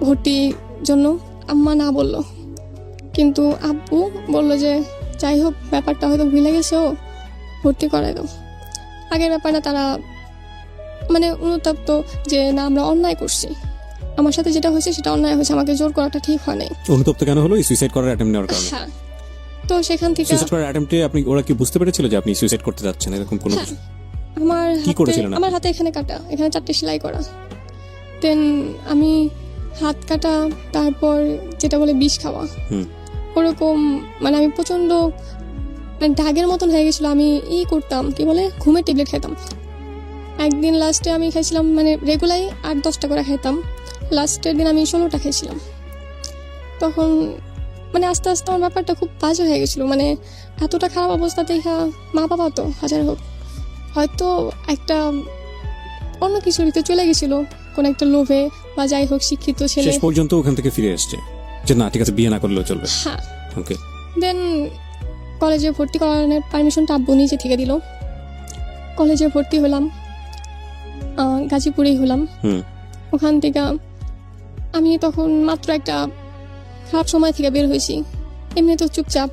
S1: ভর্তির জন্য আম্মা না বললো, কিন্তু আব্বু বললো যে যাই হোক ব্যাপারটা হয়তো ভুলে গেছে, ও ভর্তি করাই দাও। আগের ব্যাপারটা তারা মানে অনুতপ্ত যে না আমরা অন্যায় করছি, আমার সাথে যেটা হয়েছে সেটা অন্যায় হয়েছে, আমাকে জোর করাটা ঠিক হয় নাই।
S2: অনুতপ্ত কেন হলো? সুইসাইড করার অ্যাটেম্প নেওয়ার কারণে?
S1: হ্যাঁ, তো সেখান থেকে
S2: সুইসাইড করার অ্যাটেম্পটে আপনি ওরা কি বুঝতে পেরেছিল যে আপনি সুইসাইড করতে যাচ্ছেন এরকম কোনো কিছু?
S1: আমার হাতে এখানে কাটা, এখানে 4টে সেলাই করা, দেন আমি হাত কাটা, তারপর যেটা বলে বিষ খাওয়া, ওরকম মানে আমি প্রচন্ড দাগের মতন হয়ে গেছিল। আমি করতাম কি বলে ঘুমের ট্যাবলেট খেতাম। একদিন লাস্টে আমি খাইছিলাম মানে রেগুলারই 8-10টা করে খাইতাম, লাস্টের দিন আমি 16টা খাইছিলাম। তখন মানে আস্তে আস্তে আমার ব্যাপারটা খুব বাজে হয়ে গেছিলো, মানে এতটা খারাপ অবস্থা দেখা মা বাবা তো হাজার হোক হয়তো একটা অন্য কিছুর ভিতরে চলে গেছিল, কোন একটা লোভে বা যাই হোক, শিক্ষিত ছেলে
S2: শেষ পর্যন্ত ওখান থেকে ফিরে আসছে যে না ঠিক আছে বিয়ে না করলেও চলবে।
S1: হ্যাঁ,
S2: ওকে।
S1: দেন কলেজে ভর্তি করানোর পারমিশনটা আব্বু নিজে থেকে দিল। কলেজে ভর্তি হলাম, গাজীপুরেই হলাম। ওখান থেকে আমি তখন মাত্র একটা খারাপ সময় থেকে বের হয়েছি, এমনি তো চুপচাপ।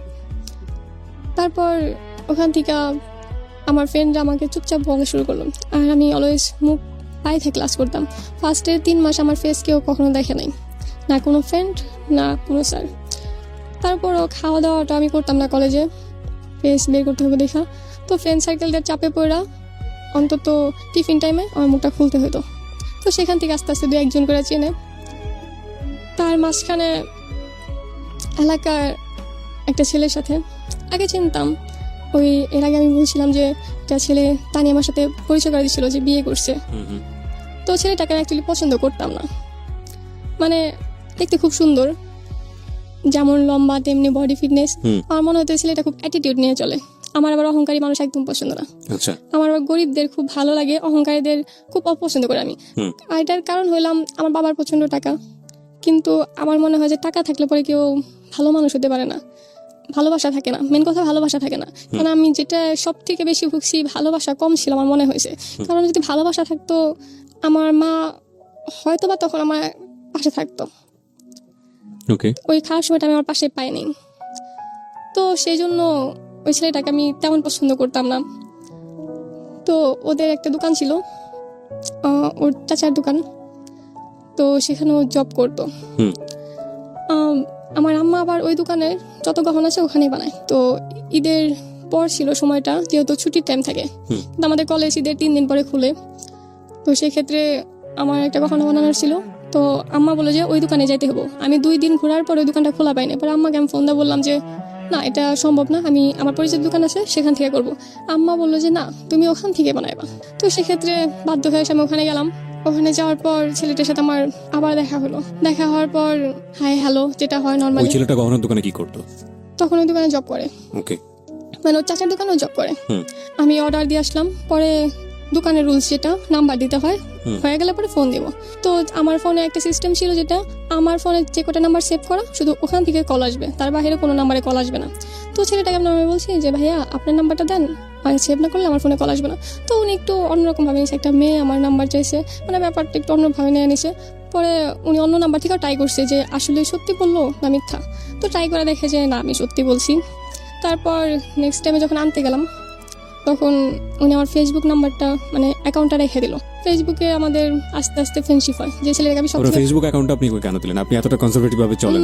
S1: তারপর ওখান থেকে আমার ফ্রেন্ডরা আমাকে চুপচাপ বলা শুরু করলো, আর আমি অলওয়েজ মুখ পায়ে ক্লাস করতাম। ফার্স্টের 3 মাস আমার ফেস কেউ কখনো দেখে নাই, না কোনো ফ্রেন্ড না কোনো স্যার। তারপরও খাওয়া দাওয়াটা আমি করতাম না কলেজে, ফেস বের করতে হবে দেখা। তো ফ্রেন্ড সার্কেলদের চাপে পড়া অন্তত টিফিন টাইমে আমার মুখটা খুলতে হতো। তো সেখান থেকে আস্তে আস্তে 2-1 করে চেনে। তার মাঝখানে এলাকার একটা ছেলের সাথে আগে চিনতাম, এর আগে আমি বলছিলাম যে একটা ছেলে তানি আমার সাথে পরিচয় করে দিচ্ছিল যে বিয়ে করছে। তো ছেলেটাকে অ্যাকচুয়ালি পছন্দ করতাম না, মানে দেখতে খুব সুন্দর, যেমন লম্বা তেমনি বডি ফিটনেস। আমার মনে হতো ছেলেটা খুব অ্যাটিটিউড নিয়ে চলে। আমার আবার অহংকারী মানুষ একদম পছন্দ না। আমার আবার গরিবদের খুব ভালো লাগে, অহংকারীদের খুব অপছন্দ করে আমি। আর এটার কারণ হইলাম আমার বাবার প্রচন্ড টাকা, কিন্তু আমার মনে হয় যে টাকা থাকলে পরে কেউ ভালো মানুষ হতে পারে না, ভালোবাসা থাকে না। মেন কথা ভালোবাসা থাকে না, কারণ আমি যেটা সব থেকে বেশি ভুগছি ভালোবাসা কম ছিল আমার মনে হয়েছে। কারণ যদি ভালোবাসা থাকতো আমার মা হয়তো বা তখন আমার পাশে থাকতো, ওই খারাপ সময়টা আমি আমার পাশে পাইনি। তো সেই জন্য ওই ছেলেটাকে আমি তেমন পছন্দ করতাম না। তো ওদের একটা দোকান ছিল, ওর চাচার দোকান, তো সেখানে ও জব করতো। আমার আম্মা আবার ওই দোকানের যত গহনা আছে ওখানেই বানায়। তো ঈদের পর ছিল সময়টা, যেহেতু ছুটির টাইম থাকে, কিন্তু আমাদের কলেজ ঈদের 3 দিন পরে খুলে। তো সেক্ষেত্রে আমার একটা গহনা বানানোর ছিল, তো আম্মা বলে যে ওই দোকানে যাইতে হবো। আমি 2 দিন ঘোরার পর ওই দোকানটা খোলা পাইনি। এবার আম্মাকে আমি ফোন দিয়ে বললাম যে না এটা সম্ভব না, আমি আমার পরিচিত দোকান আছে সেখান থেকে করবো। আম্মা বললো যে না তুমি ওখান থেকে বানাইবা। তো সেক্ষেত্রে বাধ্য হয়ে আমি ওখানে গেলাম। ওখানে যাওয়ার পর ছেলেটার সাথে আমার আবার দেখা হলো। দেখা হওয়ার পর হাই হ্যালো যেটা হয় নরমালি।
S2: ওই ছেলেটা গহনার দোকানে কি করতো?
S1: তখন ওই দোকানে জব করে।
S2: ওকে,
S1: মানে ওর চাচার দোকানেও জব করে। আমি অর্ডার দিয়ে আসলাম, পরে দোকানের রুলস যেটা নাম্বার দিতে হয়, হয়ে গেলে পরে ফোন দিব। তো আমার ফোনে একটা সিস্টেম ছিল যেটা আমার ফোনে যে কটা নাম্বার সেভ করা শুধু ওখান থেকে কল আসবে, তার বাইরে কোনো নাম্বারে কল আসবে না। তো ছেলেটাকে আমি বলছি যে ভাইয়া আপনার নাম্বারটা দেন, আমি সেভ না করলে আমার ফোনে কল আসবে না। তো উনি একটু অন্যরকম ভাবে নিয়েছে, একটা মেয়ে আমার নাম্বার চাইছে, মানে ব্যাপারটা একটু অন্যভাবে নিয়ে নিছে। পরে উনি অন্য নাম্বার থেকেও ট্রাই করছে যে আসলে সত্যি বললো না মিথ্যা। তো ট্রাই করে দেখে যে না আমি সত্যি বলছি। তারপর নেক্সট টাইমে যখন আনতে গেলাম তখন উনি আমার ফেসবুক নাম্বারটা মানে অ্যাকাউন্টটা রেখে দিল। ফেসবুকে আমাদের আস্তে আস্তে ফ্রেন্ডশিপ হয়। যে ছেলেটাকে আমি সবচেয়ে
S2: ফেসবুক অ্যাকাউন্টটা আপনি কেন দিলেন? আপনি এতটা কনজারভেটিভ ভাবে চলেন।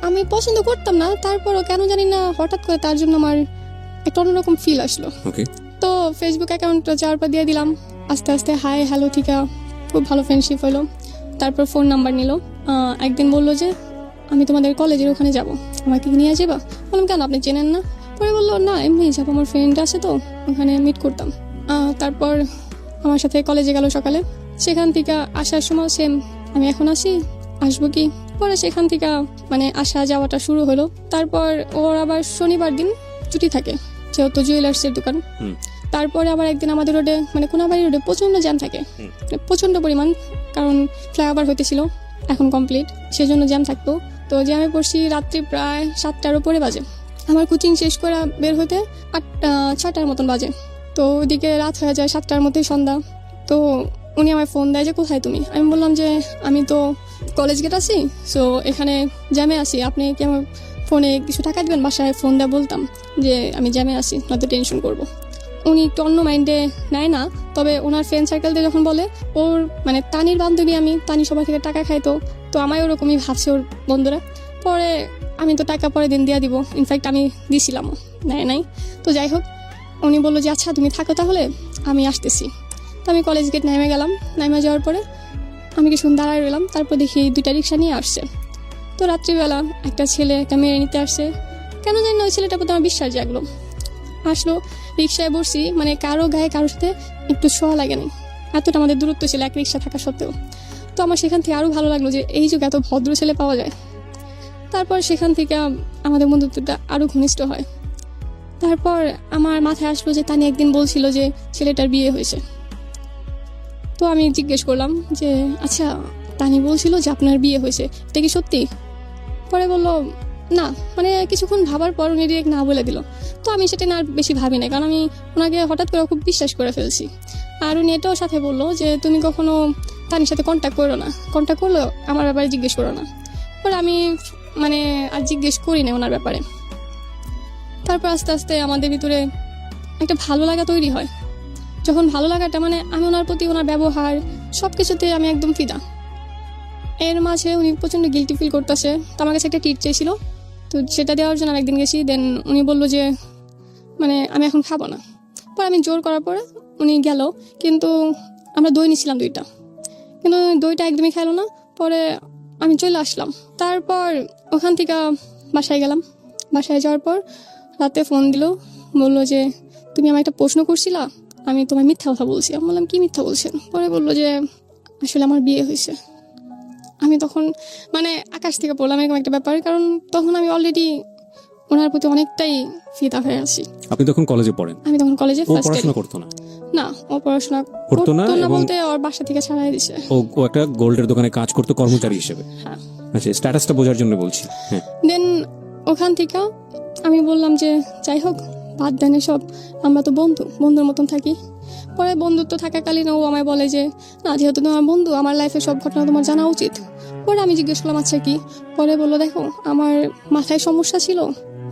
S1: আমি পছন্দ করতাম না, তারপরও কেন জানি না হঠাৎ করে তার জন্য আমার একটা অন্যরকম ফিল আসলো।
S2: ওকে,
S1: তো ফেসবুক অ্যাকাউন্টটা যাওয়ার পর দিয়ে দিলাম। আস্তে আস্তে হাই হ্যালো ঠিকা খুব ভালো ফ্রেন্ডশিপ হলো। তারপর ফোন নাম্বার নিল। একদিন বললো যে আমি তোমাদের কলেজের ওখানে যাব, আমাকে নিয়ে যাবা? বললাম কেন আপনি চেনেন না? পরে বললো না এমনি যাবো, আমার ফ্রেন্ড আছে তো ওখানে মিট করতাম। তারপর আমার সাথে কলেজে গেল সকালে। সেখান থেকে আসার সময় সেম আমি এখন আসবো কি। পরে সেখান থেকে মানে আসা যাওয়াটা শুরু হলো। তারপর ওর আবার শনিবার দিন ছুটি থাকে, যেহেতু জুয়েলার্সের দোকান। তারপরে আবার একদিন আমাদের রোডে মানে কোনাবাড়ি রোডে প্রচন্ড জ্যাম থাকে, প্রচন্ড পরিমাণ, কারণ ফ্লাইওভার হইতেছিল এখন কমপ্লিট, সেজন্য জ্যাম থাকতো। তো জ্যামে পড়ছি রাত্রি প্রায় 7টার উপরে বাজে। আমার কোচিং শেষ করে বের হতে 6টার মতন বাজে। তো ওইদিকে রাত হয়ে যায়, 7টার মধ্যেই সন্ধ্যা। তো উনি আমার ফোন দেয় যে কোথায় তুমি, আমি বললাম যে আমি তো কলেজ গেট আছি, সো এখানে জ্যামে আছি, আপনি কি আমার ফোনে কিছু টাকা দেবেন, বাসায় ফোন দেওয়া বলতাম যে আমি জ্যামে আছি, নয়তো টেনশন করবো। উনি একটু অন্য মাইন্ডে নেয় না, তবে ওনার ফ্রেন্ড সার্কেল দিয়ে যখন বলে ওর মানে তানির বান্ধবী, আমি তানি সবার থেকে টাকা খাইতো, তো আমায় ওরকমই ভাবছে ওর বন্ধুরা। পরে আমি তো টাকা পরে দিন দিয়ে দিব, ইনফ্যাক্ট আমি দিয়েছিলামও, নেয় নাই। তো যাই হোক, উনি বললো যে আচ্ছা তুমি থাকো তাহলে, আমি আসতেছি। তো আমি কলেজ গেট নেমে গেলাম, নেমে যাওয়ার পরে আমি কিছুক্ষণ দাঁড়ায় রইলাম, তারপর দেখি 2টা রিক্সা নিয়ে আসছে। তো রাত্রিবেলা একটা ছেলে একটা মেয়ে নিতে আসছে, কেন জানি না ওই ছেলেটার প্রতি আমার বিশ্বাস জাগলো। আসলো, রিক্সায় বসছি, মানে কারো গায়ে কারোর সাথে একটু ছোঁয়া লাগে নাই, এতটা আমাদের দূরত্ব ছিল এক রিক্সা থাকা সত্ত্বেও। তো আমার সেখান থেকে আরও ভালো লাগলো যে এই যুগে এত ভদ্র ছেলে পাওয়া যায়। তারপর সেখান থেকে আমাদের বন্ধুত্বটা আরও ঘনিষ্ঠ হয়। তারপর আমার মাথায় আসলো যে তানি একদিন বলছিল যে ছেলেটার বিয়ে হয়েছে। তো আমি জিজ্ঞেস করলাম যে আচ্ছা তানি বলছিল যে আপনার বিয়ে হয়েছে, এটা কি সত্যি? পরে বললো না, মানে কিছুক্ষণ ভাবার পর উনি ডিরেক্ট না বলে দিল। তো আমি সেটা না আর বেশি ভাবি না, কারণ আমি ওনাকে হঠাৎ করে খুব বিশ্বাস করে ফেলছি। আর উনি এটাও সাথে বললো যে তুমি কখনো তানির সাথে কন্ট্যাক্ট করো না, কন্ট্যাক্ট করলো আমার ব্যাপারে জিজ্ঞেস করো না। পরে আমি মানে আর জিজ্ঞেস করি না ওনার ব্যাপারে। তারপর আস্তে আস্তে আমাদের ভিতরে একটা ভালো লাগা তৈরি হয়। যখন ভালো লাগাটা মানে আমি ওনার প্রতি ওনার ব্যবহার সব কিছুতে আমি একদম ফিদা। এর মাঝে উনি প্রচণ্ড গিল্টি ফিল করতেছে, তো আমার কাছে একটা ট্রিট চেয়েছিল, তো সেটা দেওয়ার জন্য আমি একদিন গেছি। দেন উনি বললো যে মানে আমি এখন খাবো না। পর আমি জোর করার পরে উনি গেল, কিন্তু আমরা দই নিয়েছিলাম 2টা, কিন্তু দইটা একদমই খেলো না। পরে আমি চলে আসলাম। তারপর ওখান থেকে বাসায় গেলাম। বাসায় যাওয়ার পর রাতে ফোন দিল, বললো যে তুমি আমার একটা প্রশ্ন করছিলা, আমি তোমার মিথ্যা কথা বলছি। আমি বললাম কি মিথ্যা বলছেন? পরে বললো যে আসলে আমার বিয়ে হয়েছে। আমি তখন মানে আকাশ থেকে পড়লাম এরকম একটা ব্যাপার, কারণ তখন আমি অলরেডি ওনার প্রতি অনেকটাই ফিদা হয়ে আছি।
S2: আপনি তখন কলেজে পড়েন?
S1: আমি তখন কলেজে ফার্স্ট ইয়ারে।
S2: পড়াশোনা করতো না?
S1: না, ও পড়াশোনা করতো না বলতে ওর বাসা থেকে ছাড়াই দিছে।
S2: ও একটা গোল্ডের দোকানে কাজ করতো কর্মচারী হিসেবে?
S1: হ্যাঁ।
S2: আচ্ছা, স্ট্যাটাসটা বোঝার জন্য বলছি। হ্যাঁ।
S1: দেন ওখান থেকে আমি বললাম যে যাই হোক বাদ দেন সব, আমরা তো বন্ধুর মতন থাকি। পরে বন্ধুত্ব থাকাকালীন ও আমায় বলে যে না, যেহেতু তোমার বন্ধু, আমার লাইফের সব ঘটনা তোমার জানা উচিত। পরে আমি জিজ্ঞেস করলাম আচ্ছা কি? পরে বললো দেখো আমার মাথায় সমস্যা ছিল,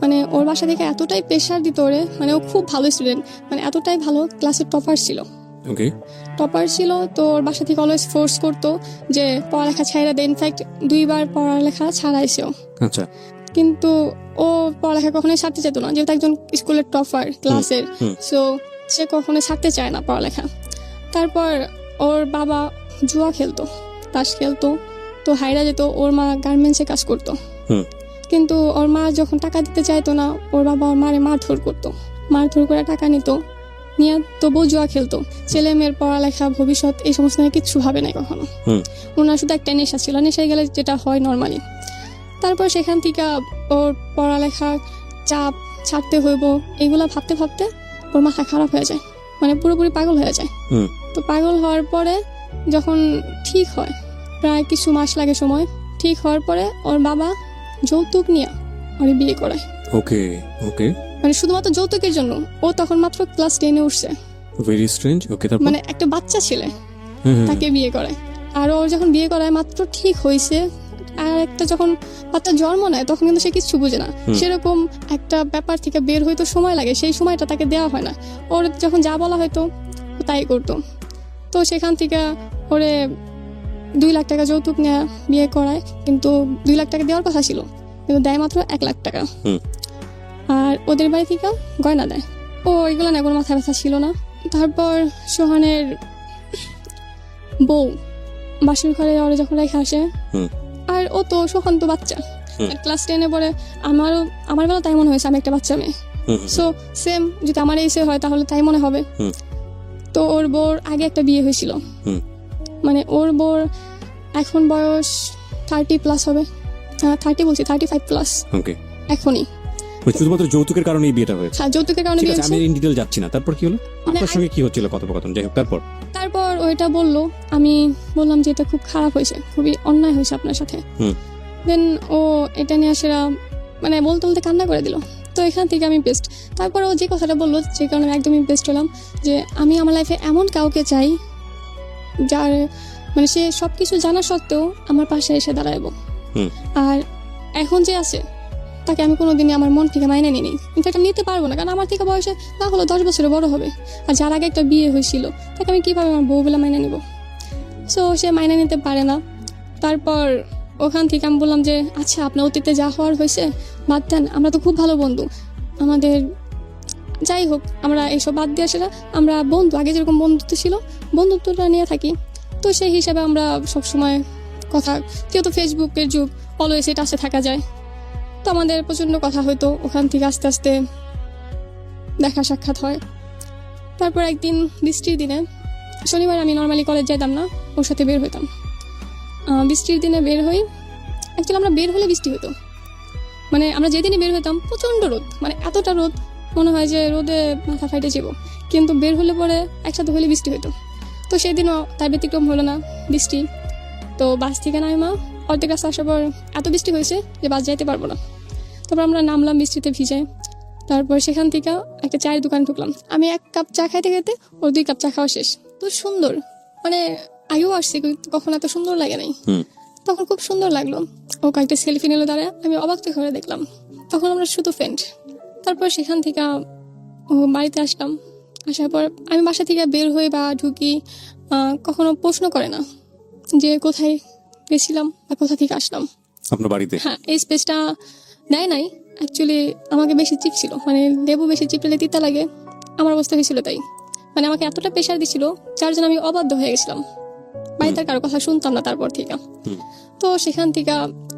S1: মানে ওর বাসা থেকে এতটাই প্রেশার দিত ওরে, মানে ও খুব ভালো স্টুডেন্ট, মানে এতটাই ভালো, ক্লাসের টপার ছিল।
S2: ওকে।
S1: টপার ছিল, তো ওর বাসা থেকে অলওয়েজ ফোর্স করতো যে পড়ালেখা ছাইড়া দেয়। ইনফ্যাক্ট 2বার পড়ালেখা ছাড়াইছেও।
S2: আচ্ছা।
S1: কিন্তু ও পড়ালেখা কখনোই ছাড়তে যেত না, যেহেতু একজন স্কুলের টপার ক্লাসের, সো সে কখনোই ছাড়তে চায় না পড়ালেখা। তারপর ওর বাবা জুয়া খেলতো, তাস খেলতো, তো হাইরা যেত। ওর মা গার্মেন্টসে কাজ করতো, কিন্তু ওর মা যখন টাকা দিতে চাইতো না, ওর বাবা ওর মারে মারধর করতো, মারধর করে টাকা নিত, নিয়ে তবুও জুয়া খেলতো। ছেলে মেয়ের পড়ালেখা ভবিষ্যৎ এই সমস্ত নিয়ে কিচ্ছু ভাবে নাই কখনো। ওনার শুধু একটা নেশা ছিল, নেশায় গেলে যেটা হয় নর্মালি। তারপর সেখান থেকে ওর পড়ালেখা চাপ ছাড়তে হইব, এগুলা ভাবতে ভাবতে ওর মাথা খারাপ হয়ে যায়, মানে পুরোপুরি পাগল হয়ে যায়। তো পাগল হওয়ার পরে যখন ঠিক হয়, প্রায় কিছু মাস লাগে সময়, ঠিক হওয়ার পরে ওর বাবা যৌতুক নিয়ে ওর বিয়ে করায়।
S2: ওকে ওকে।
S1: মানে শুধুমাত্র যৌতুকের জন্য। ও তখন মাত্র ক্লাস 10-এ উঠছে।
S2: Very strange. ওকে। তারপর
S1: মানে একটা বাচ্চা ছেলে তাকে বিয়ে করায়। আর ওর যখন বিয়ে করায় মাত্র ঠিক হয়েছে, আর একটা যখন বাচ্চা জন্ম নেয় তখন কিন্তু সে কিছু বুঝে না, সেরকম একটা ব্যাপার থেকে বের হইতে সময় লাগে, সেই সময়টা তাকে দেওয়া হয় না। ওর যখন যা বলা হয়তো তাই করতো। তো সেখান থেকে ওরে 2 লাখ টাকা যৌতুক নেওয়া বিয়ে করায়, কিন্তু 2 লাখ টাকা দেওয়ার কথা ছিল, কিন্তু দেয় মাত্র 1 লাখ টাকা। আর ওদের বাড়ি থেকে গয়না দেয়। ও এগুলো না কোনো মাথা ব্যথা ছিল না। তারপর সোহানের বউ বাসুর ঘরে ওরা যখন রেখে আসে, আর ও তো সোহান তো বাচ্চা, ক্লাস 10-এ পড়ে। আমার বেলা তাই মনে হয়েছে আমি একটা বাচ্চা মেয়ে। সো সেম যদি আমার এসে হয় তাহলে তাই মনে হবে। তো ওর বউর আগে একটা বিয়ে হয়েছিল, মানে ওর বউর এখন বয়স 30+ হবে, 30 বলছি 35+।
S2: ওকে।
S1: এখনই
S2: শুধুমাত্র যৌতুকের কারণে এই বিয়েটা হয়েছে?
S1: হ্যাঁ, যৌতুকের কারণে বিয়ে হয়েছে।
S2: আমি ইন ডিটেইল যাচ্ছি না। তারপর কি হলো? আপনার সঙ্গে কি হচ্ছিল কথোপকথন? যাই হোক, তারপর
S1: ওইটা বললো, আমি বললাম যে এটা খুব খারাপ হয়েছে, খুবই অন্যায় হয়েছে আপনার সাথে। দেন ও এটা নিয়ে সেরা মানে বলতে বলতে কান্না করে দিল। তো এখান থেকে আমি বেস্ট। তারপর ও যে কথাটা বললো, যে কারণে আমি একদম ইমপ্রেসড হলাম যে আমি আমার লাইফে এমন কাউকে চাই যার মানে সে সব কিছু জানা সত্ত্বেও আমার পাশে এসে দাঁড়াইবো। আর এখন যে আছে তাকে আমি কোনোদিনই আমার মন থেকে মাইনে নিই ইনফ্যাক্ট আমি নিতে পারবো না, কারণ আমার থেকে বয়সে না হলো 10 বছরের বড় হবে। আর যার আগে একটা বিয়ে হয়েছিল তাকে আমি কীভাবে আমার বউ বলে মাইনে নিব? সো সে মাইনে নিতে পারে না। তারপর ওখান থেকে আমি বললাম যে আচ্ছা আপনার অতীতে যা হওয়ার হয়েছে বাদ দেন, আমরা তো খুব ভালো বন্ধু, আমাদের যাই হোক আমরা এইসব বাদ দিয়ে সেটা আমরা বন্ধু, আগে যেরকম বন্ধুত্ব ছিল বন্ধুত্বটা নিয়ে থাকি। তো সেই হিসাবে আমরা সবসময় কথা, যেহেতু ফেসবুকের যুগ অলওয়েজ টাচে থাকা যায়, তো আমাদের প্রচণ্ড কথা হয়তো। ওখান থেকে আস্তে আস্তে দেখা সাক্ষাৎ হয়। তারপর একদিন বৃষ্টির দিনে, শনিবার আমি নর্মালি কলেজ যেতাম না, ওর সাথে বের হইতাম। বৃষ্টির দিনে বের হই, অ্যাকচুয়ালি আমরা বের হলে বৃষ্টি হতো, মানে আমরা যেদিনই বের হইতাম প্রচণ্ড রোদ, মানে এতটা রোদ মনে হয় যে রোদে মাথা ফাইটে যাব, কিন্তু বের হলে পরে একসাথে হলে বৃষ্টি হতো। তো সেদিনও তার ব্যতিক্রম হলো না, বৃষ্টি। তো বাস থেকে নামা অর্ধেক রাস্তা আসার পর এত বৃষ্টি হয়েছে যে বাস যাইতে পারবো না। তারপর আমরা নামলাম বৃষ্টিতে ভিজে। তারপর সেখান থেকে একটা চায়ের দোকান ঢুকলাম। আমি 1 কাপ চা খাইতে খাইতে ওর 2 কাপ চা খাওয়া শেষ। তো সুন্দর, মানে আগেও আসছি কখন এত সুন্দর লাগে নাই, তখন খুব সুন্দর লাগলো। ও কয়েকটা সেলফি নিল দাঁড়ায়, আমি অবাক হয়ে দেখলাম। তখন আমরা শুধু ফ্রেন্ড। তারপর সেখান থেকে ও বাড়িতে আসলাম। আসার পর আমি বাসা থেকে বের হয়ে বা ঢুকি, কখনো প্রশ্ন করে না যে কোথায় গেছিলাম বা কোথা থেকে আসলাম।
S2: আপনার বাড়িতে? হ্যাঁ,
S1: এই স্পেসটা দেয় নাই। অ্যাকচুয়ালি আমাকে বেশি চিপ ছিল, মানে লেবু বেশি চিপলে তিতা লাগে, আমার অবস্থা হয়েছিল তাই। মানে আমাকে এতটা প্রেশার দিছিল যার জন্য আমি অবাধ্য হয়ে গেছিলাম, বাড়িতে কারো কথা শুনতাম না তারপর থেকে। তো সেখান থেকে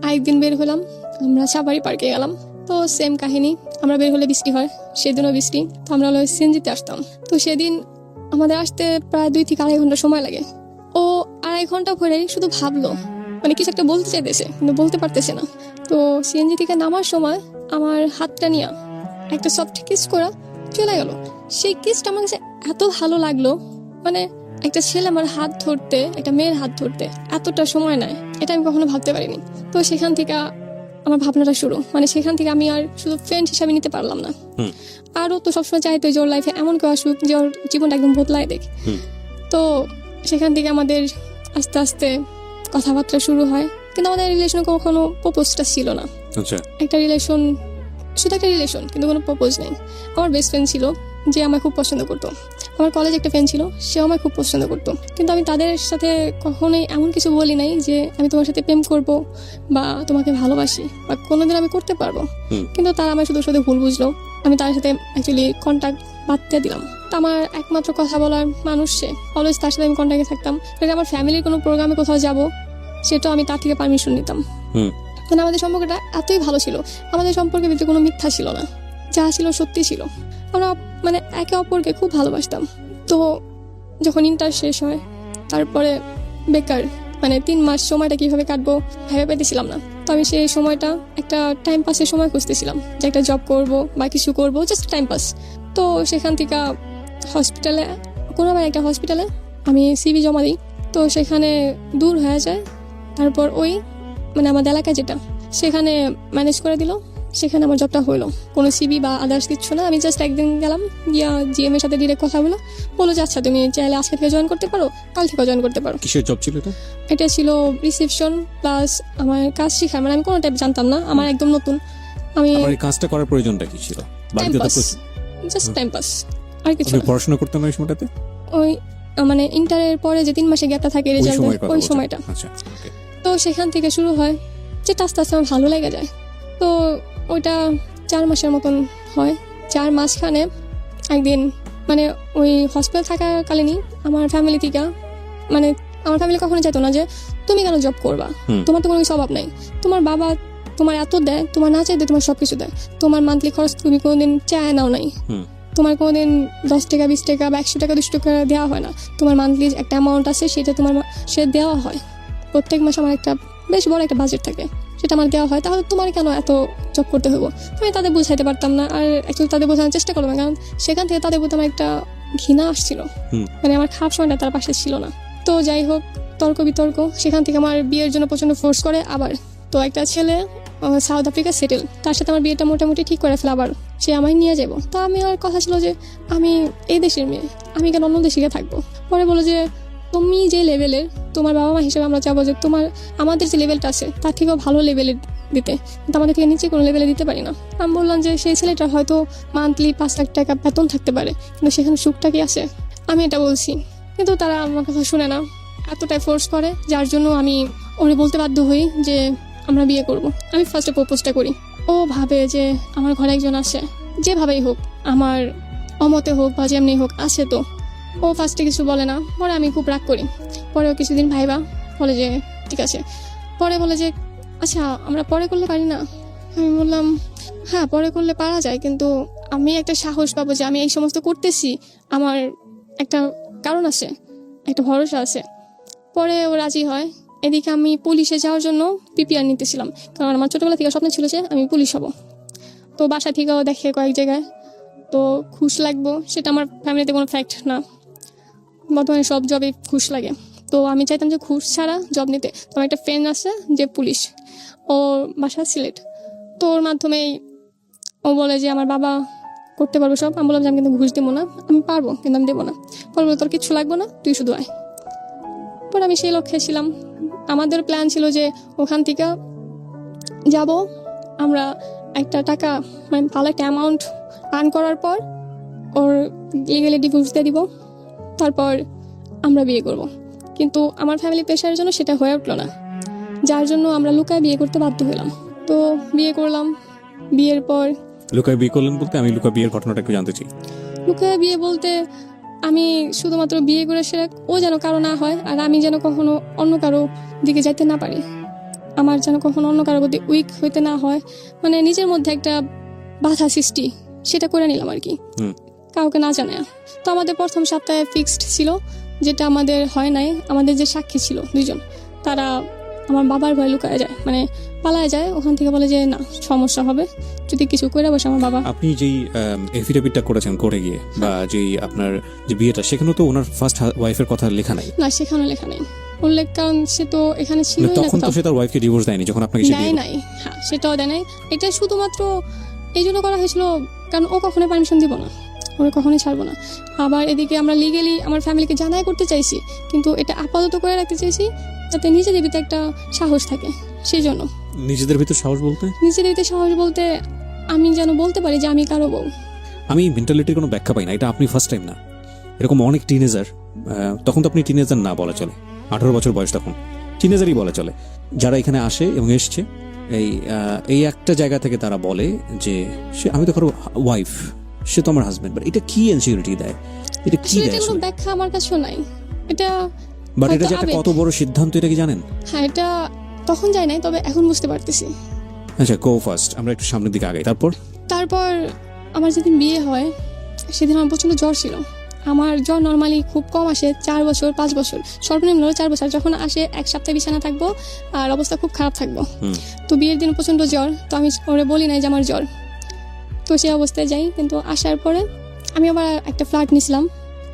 S1: আরেকদিন বের হলাম, আমরা সাবারি পার্কে গেলাম। তো সেম কাহিনী, আমরা বের হলে বৃষ্টি হয়, সেদিনও বৃষ্টি। তো আমরা হলো সিএনজিতে আসতাম। তো সেদিন আমাদের আসতে প্রায় 2 থেকে 2.5 ঘন্টা সময় লাগে। ও 2.5 ঘন্টা পরে শুধু ভাবলো, মানে কিছু একটা বলতে চাইতেছে কিন্তু বলতে পারতেছে না। তো সিএনজি থেকে নামার সময় আমার হাতটা নিয়ে একটা সফট কিস করা চলে গেল। সেই কিসটা আমার কাছে এত ভালো লাগলো, মানে একটা ছেলে আমার হাত ধরতে, একটা মেয়ের হাত ধরতে এতটা সময় নেয়, এটা আমি কখনো ভাবতে পারিনি। তো সেখান থেকে আমার ভাবনাটা শুরু, মানে সেখান থেকে আমি আর শুধু ফ্রেন্ড হিসাবে নিতে পারলাম না। আরও তো সবসময় চাইতো যে ওর লাইফে এমন কেউ আসুক যে ওর জীবনটা একদম বদলায় দেখ। তো সেখান থেকে আমাদের আস্তে আস্তে কথাবার্তা শুরু হয়, কিন্তু আমাদের রিলেশনে কখনো প্রপোজটা ছিল না। একটা রিলেশন, শুধু একটা রিলেশন, কিন্তু কোনো প্রপোজ নেই। আমার বেস্ট ফ্রেন্ড ছিল যে আমায় খুব পছন্দ করতো, আমার কলেজ একটা ফ্রেন্ড ছিল সেও আমায় খুব পছন্দ করতো, কিন্তু আমি তাদের সাথে কখনোই এমন কিছু বলি নাই যে আমি তোমার সাথে প্রেম করব বা তোমাকে ভালোবাসি বা কোনোদিন আমি করতে পারবো। কিন্তু তারা আমার শুধু শুধু ভুল বুঝলো, আমি তার সাথে অ্যাকচুয়ালি কন্ট্যাক্ট বাদ দিয়ে দিলাম। তো আমার একমাত্র কথা বলার মানুষ সে, অলওয়েজ তার সাথে আমি কন্ট্যাক্টে থাকতাম। যদি আমার ফ্যামিলির কোনো প্রোগ্রামে কোথাও যাব সেটাও আমি তার থেকে পারমিশন নিতাম। মানে আমাদের সম্পর্কটা এতই ভালো ছিল, আমাদের সম্পর্কের ভিতরে কোনো মিথ্যা ছিল না, যা ছিল সত্যি ছিল। আমরা মানে একে অপরকে খুব ভালোবাসতাম। তো যখন ইন্টার শেষ হয়, তারপরে বেকার, মানে 3 মাস সময়টা কিভাবে কাটবো ভেবে পেতেছিলাম না। তো আমি সেই সময়টা একটা টাইম পাসের সময় খুঁজতেছিলাম, যে একটা জব করব বা কিছু করবো, জাস্ট টাইম পাস। তো সেখান থেকে হসপিটালে, কোনোবার একটা হসপিটালে আমি সিভি জমা দিই। তো সেখানে দূর হয়ে যায়। তারপর ওই মানে আমাদের এলাকায় যেটা, সেখানে ম্যানেজ করে দিল, সেখানে আমার জবটা হলো। কোনো সিবি বা আদার্স কিছু না, আমি জাস্ট একদিন গেলাম, গিয়া জিএম এর সাথে ডিরেক্ট কথা বলো যে আচ্ছা তুমি চাইলে আজকে থেকে জয়েন করতে পারো, কাল থেকে জয়েন করতে পারো।
S2: কিসের জব ছিল এটা?
S1: এটা ছিল রিসেপশন প্লাস আমার কাজ শেখা, মানে আমি কোনো টাইপ জানতাম না, আমার একদম নতুন। আমি
S2: এই কাজটা করার প্রয়োজনটা কি ছিল? বাড়িতে তো
S1: জাস্ট টাইম পাস, আর কিছু না।
S2: পড়াশোনা করতে না ওই সময়টাতে?
S1: ওই মানে ইন্টারের পরে যে 3 মাসে গ্যাপটা থাকে রেজাল্টের, ওই সময়টা।
S2: আচ্ছা,
S1: তো সেখান থেকে শুরু হয়, যেটা আস্তে আস্তে আমার ভালো লেগে যায়। তো ওইটা 4 মাসের মতন হয়। 4 মাসখানে একদিন মানে ওই হসপিটাল থাকাকালীনই আমার ফ্যামিলি থেকে, মানে আমার ফ্যামিলি কখনো চাইতো না যে তুমি কেন জব করবা, তোমার তো কোনো কিছু অভাব নাই, তোমার বাবা তোমার এত দেয়, তোমার না চাইতে তোমার সবকিছু দেয়, তোমার মান্থলি খরচ তুমি কোনোদিন চায় নাও নাই, তোমার কোনোদিন 10 টাকা 20 টাকা বা 100 টাকা 200 টাকা দেওয়া হয় না, তোমার মান্থলি একটা অ্যামাউন্ট আছে সেটা তোমার সে দেওয়া হয়। প্রত্যেক মাসে আমার একটা বেশ বড় একটা বাজেট থাকে, সেটা আমার দেওয়া হয়, তাহলে তোমার কেন এত জব করতে হবো? আমি তাদের বোঝাইতে পারতাম না, আর অ্যাকচুয়ালি তাদের বোঝানোর চেষ্টা করলাম, কারণ সেখান থেকে তাদের প্রতি আমার একটা ঘৃণা আসছিল, মানে আমার খারাপ সময়টা তার পাশে ছিল না। তো যাই হোক, তর্ক বিতর্ক, সেখান থেকে আমার বিয়ের জন্য প্রচন্ড ফোর্স করে। আবার তো একটা ছেলে সাউথ আফ্রিকা সেটেল, তার সাথে আমার বিয়েটা মোটামুটি ঠিক করে ফেলে, আবার সে আমায় নিয়ে যাবো। তো আমি আর কথা ছিল যে আমি এই দেশের মেয়ে, আমি কেন অন্য দেশে গিয়ে থাকবো। পরে বলো যে তুমি যে লেভেলের, তোমার বাবা মা হিসেবে আমরা চাবো যে আমাদের যে লেভেলটা আছে তার থেকেও ভালো লেভেলের দিতে, কিন্তু আমাদের থেকে নিচে কোনো লেভেলে দিতে পারি না। আমি বললাম যে সেই ছেলেটা হয়তো মান্থলি 5 লাখ টাকা বেতন থাকতে পারে, কিন্তু সেখানে সুখটা কি আছে? আমি এটা বলছি, কিন্তু তারা আমার কথা শুনে না, এতটাই ফোর্স করে, যার জন্য আমি ওরে বলতে বাধ্য হই যে আমরা বিয়ে করব। আমি ফার্স্টে প্রপোজটা করি। ও ভাবে যে আমার ঘরে একজন আসে, যেভাবেই হোক, আমার অমতে হোক বা যেমনি হোক, আসে, তো ও ফার্স্টে কিছু বলে না। পরে আমি খুব রাগ করি। পরেও কিছুদিন ভাইবা বলে যে ঠিক আছে। পরে বলে যে আচ্ছা আমরা পরে করলে পারি না? আমি বললাম হ্যাঁ পরে করলে পারা যায়, কিন্তু আমি একটা সাহস পাবো যে আমি এই সমস্ত করতেছি, আমার একটা কারণ আছে, একটা ভরসা আছে। পরে ও রাজি হয়। এদিকে আমি পুলিশে যাওয়ার জন্য প্রিপেয়ার নিতেছিলাম, কারণ আমার ছোটোবেলা থেকে স্বপ্ন ছিল যে আমি পুলিশ হব। তো বাসা থেকেও দেখে কয়েক জায়গায়, তো ঘুষ লাগবো, সেটা আমার ফ্যামিলিতে কোনো ফ্যাক্ট না। বর্তমানে সব জবে ঘুষ লাগে, তো আমি চাইতাম যে ঘুষ ছাড়া জব নিতে। তো আমার একটা ফ্রেন্ড আছে যে পুলিশ, ও বাসা সিলেট, তো ওর মাধ্যমেই ও বলে যে আমার বাবা করতে পারবো সব। আমি বললাম যে আমি কিন্তু ঘুষ দেবো না, আমি পারবো কিন্তু আমি দেবো না। পরে বলে তোর কিচ্ছু লাগবে না, তুই শুধু আয়। পরে আমি সেই লক্ষ্যে ছিলাম। আমাদের প্ল্যান ছিল যে ওখান থেকে যাব, আমরা একটা টাকা মানে ভালো একটা অ্যামাউন্ট আর্ন করার পর ওর লিগালি ডিভোর্স দিয়ে দিব, তারপর আমরা বিয়ে করব। কিন্তু আমার ফ্যামিলি প্রেশারের জন্য সেটা হয়ে উঠলো না, যার জন্য আমরা লুকায় বিয়ে করতে বাধ্য হলাম। তো বিয়ে করলাম। বিয়ের পর
S2: লুকায় বিয়ে করলেন বলতে আমি লুকায় বিয়ের ঘটনাটা একটু জানতে চাই।
S1: লুকায় বিয়ে বলতে আমি শুধুমাত্র বিয়ে করে সেটা ও যেন কারো না হয়, আর আমি যেন কখনো অন্য কারো দিকে যাইতে না পারি, আমার যেন কখনো অন্য কারোর প্রতি উইক হইতে না হয়, মানে নিজের মধ্যে একটা বাধা সৃষ্টি, সেটা করে নিলাম আর কি, কাউকে না জানায়। তো আমাদের প্রথম সপ্তাহে ফিক্সড ছিল, যেটা আমাদের হয় নাই। আমাদের যে সাক্ষী ছিল 2 জন, তারা আমার বাবার ভয় লুকায় যায়, মানে পালায় যায় ওখান থেকে, বলে যে না সমস্যা হবে যদি কিছু করে বসে আমার বাবা।
S2: আপনি যেই এফিডেভিটটা করেছেন করে গিয়ে, বা যেই আপনার যে বিয়েটা, সেখানেও তো ওনার ফার্স্ট ওয়াইফের কথা লেখা নাই।
S1: না, সেখানেও লেখা নেই উল্লেখ, কারণ সে তো এখানে ছিল না।
S2: তখন তো সে তার ওয়াইফকে ডিভোর্স দেয়নি যখন আপনাকে সে বিয়ে
S1: নাই। হ্যাঁ, সেটাও দেয় নাই। এটা শুধুমাত্র এই জন্য করা হয়েছিল কারণ ও কখনোই পারমিশন দিব না, ওরা কখনোই ছাড়বো না। আবার এদিকে আমরা লিগেলি আমার ফ্যামিলিকে জানাই করতে চাইছি, কিন্তু এটা আপাতত করে রাখতে চাইছি যাতে নিজেদের ভিতরে একটা সাহস থাকে। সেই জন্য
S2: নিজেদের ভিতর সাহস বলতে
S1: আমি যেন বলতে পারি যে আমি কারো বউ।
S2: আমি মেন্টালিটির কোনো ব্যাখ্যা পাই না। এটা আপনি ফার্স্ট টাইম না, এরকম অনেক টিনেজার, তখন তো আপনি টিনেজার না বলা চলে, 18 বছর বয়স, তখন টিনেজারই বলা চলে, যারা এখানে আসে এবং এসছে এই একটা জায়গা থেকে তারা বলে যে আমি তো কারো ওয়াইফ, সে তো আমার হাজবেন্ড। বাট এটা কি ইনসিকিউরিটি দেয়? এটা কি দেয়?
S1: কোনো ব্যাখ্যা আমার কাছে নাই এটা।
S2: বাট এটা যে একটা কত বড় সিদ্ধান্ত, এটা কি জানেন?
S1: হ্যাঁ, এটা তখন যায় নাই, তবে এখন বুঝতে পারতেছি।
S2: আচ্ছা, গো ফার্স্ট, আমরা একটু সামনের দিকে আগাই। তারপর
S1: আমার যেদিন বিয়ে হয় সেদিন আমার প্রচন্ড জ্বর ছিল। আমার জ্বর নর্মালি খুব কম আসে, 4 বছর 5 বছর, সর্বনিম্ন 4 বছর। যখন আসে 1 সপ্তাহ বিছানা থাকবো আর অবস্থা খুব খারাপ থাকবো। তো বিয়ের দিন প্রচন্ড জ্বর, তো আমি ওরে বলি নাই যে আমার জ্বর, তো সেই অবস্থায় যাই। কিন্তু আসার পরে আমি আবার একটা ফ্ল্যাট নিয়েছিলাম,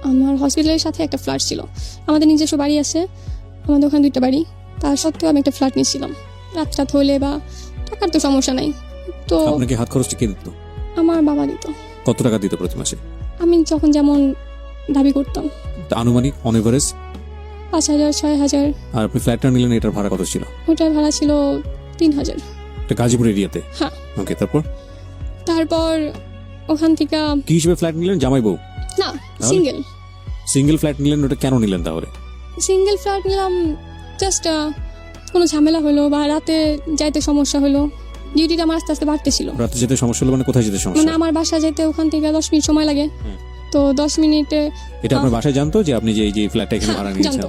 S1: আমার হসপিটালের সাথে একটা ফ্ল্যাট ছিল। আমাদের নিজস্ব বাড়ি আছে, আমাদের ওখানে 2টা বাড়ি, তার সত্ত্বেও আমি একটা ফ্ল্যাট নিয়েছিলাম। রাত হইলে বা টাকার তো সমস্যা নাই। তো
S2: আপনাকে হাত খরচটা কে দিত?
S1: আমার বাবা দিত।
S2: কত টাকা দিত প্রতি মাসে?
S1: আমি যখন যেমন দাবি করতাম।
S2: আনুমানিক অন এভারেজ
S1: 5,000 6,000।
S2: আর আপনি ফ্ল্যাটটা নিলেন, এটার ভাড়া কত ছিল?
S1: ওটার ভাড়া ছিল 3,000।
S2: এটা গাজীপুর এরিয়াতে?
S1: হ্যাঁ।
S2: ওকে, তারপর
S1: ওখান থেকে
S2: কি হিসেবে ফ্ল্যাট নিলেন? জামাই বউ?
S1: না, সিঙ্গেল
S2: ফ্ল্যাট নিলেন। ওটা কেন নিলেন তাহলে?
S1: সিঙ্গেল ফ্ল্যাট নিলাম জাস্ট কোনো ঝামেলা হলো বা রাতে যাইতে সমস্যা হলো, ডিউটিটা আমার আস্তে আস্তে বাড়তেছিল।
S2: রাতে যেতে সমস্যা হলো মানে কোথায় যেতে সমস্যা?
S1: মানে আমার বাসা যেতে ওখান থেকে 10 মিনিট সময় লাগে। তো 10 মিনিটে
S2: এটা আপনার বাসায় জানতো যে আপনি যে ফ্ল্যাটটা এখানে ভাড়া নিয়েছেন?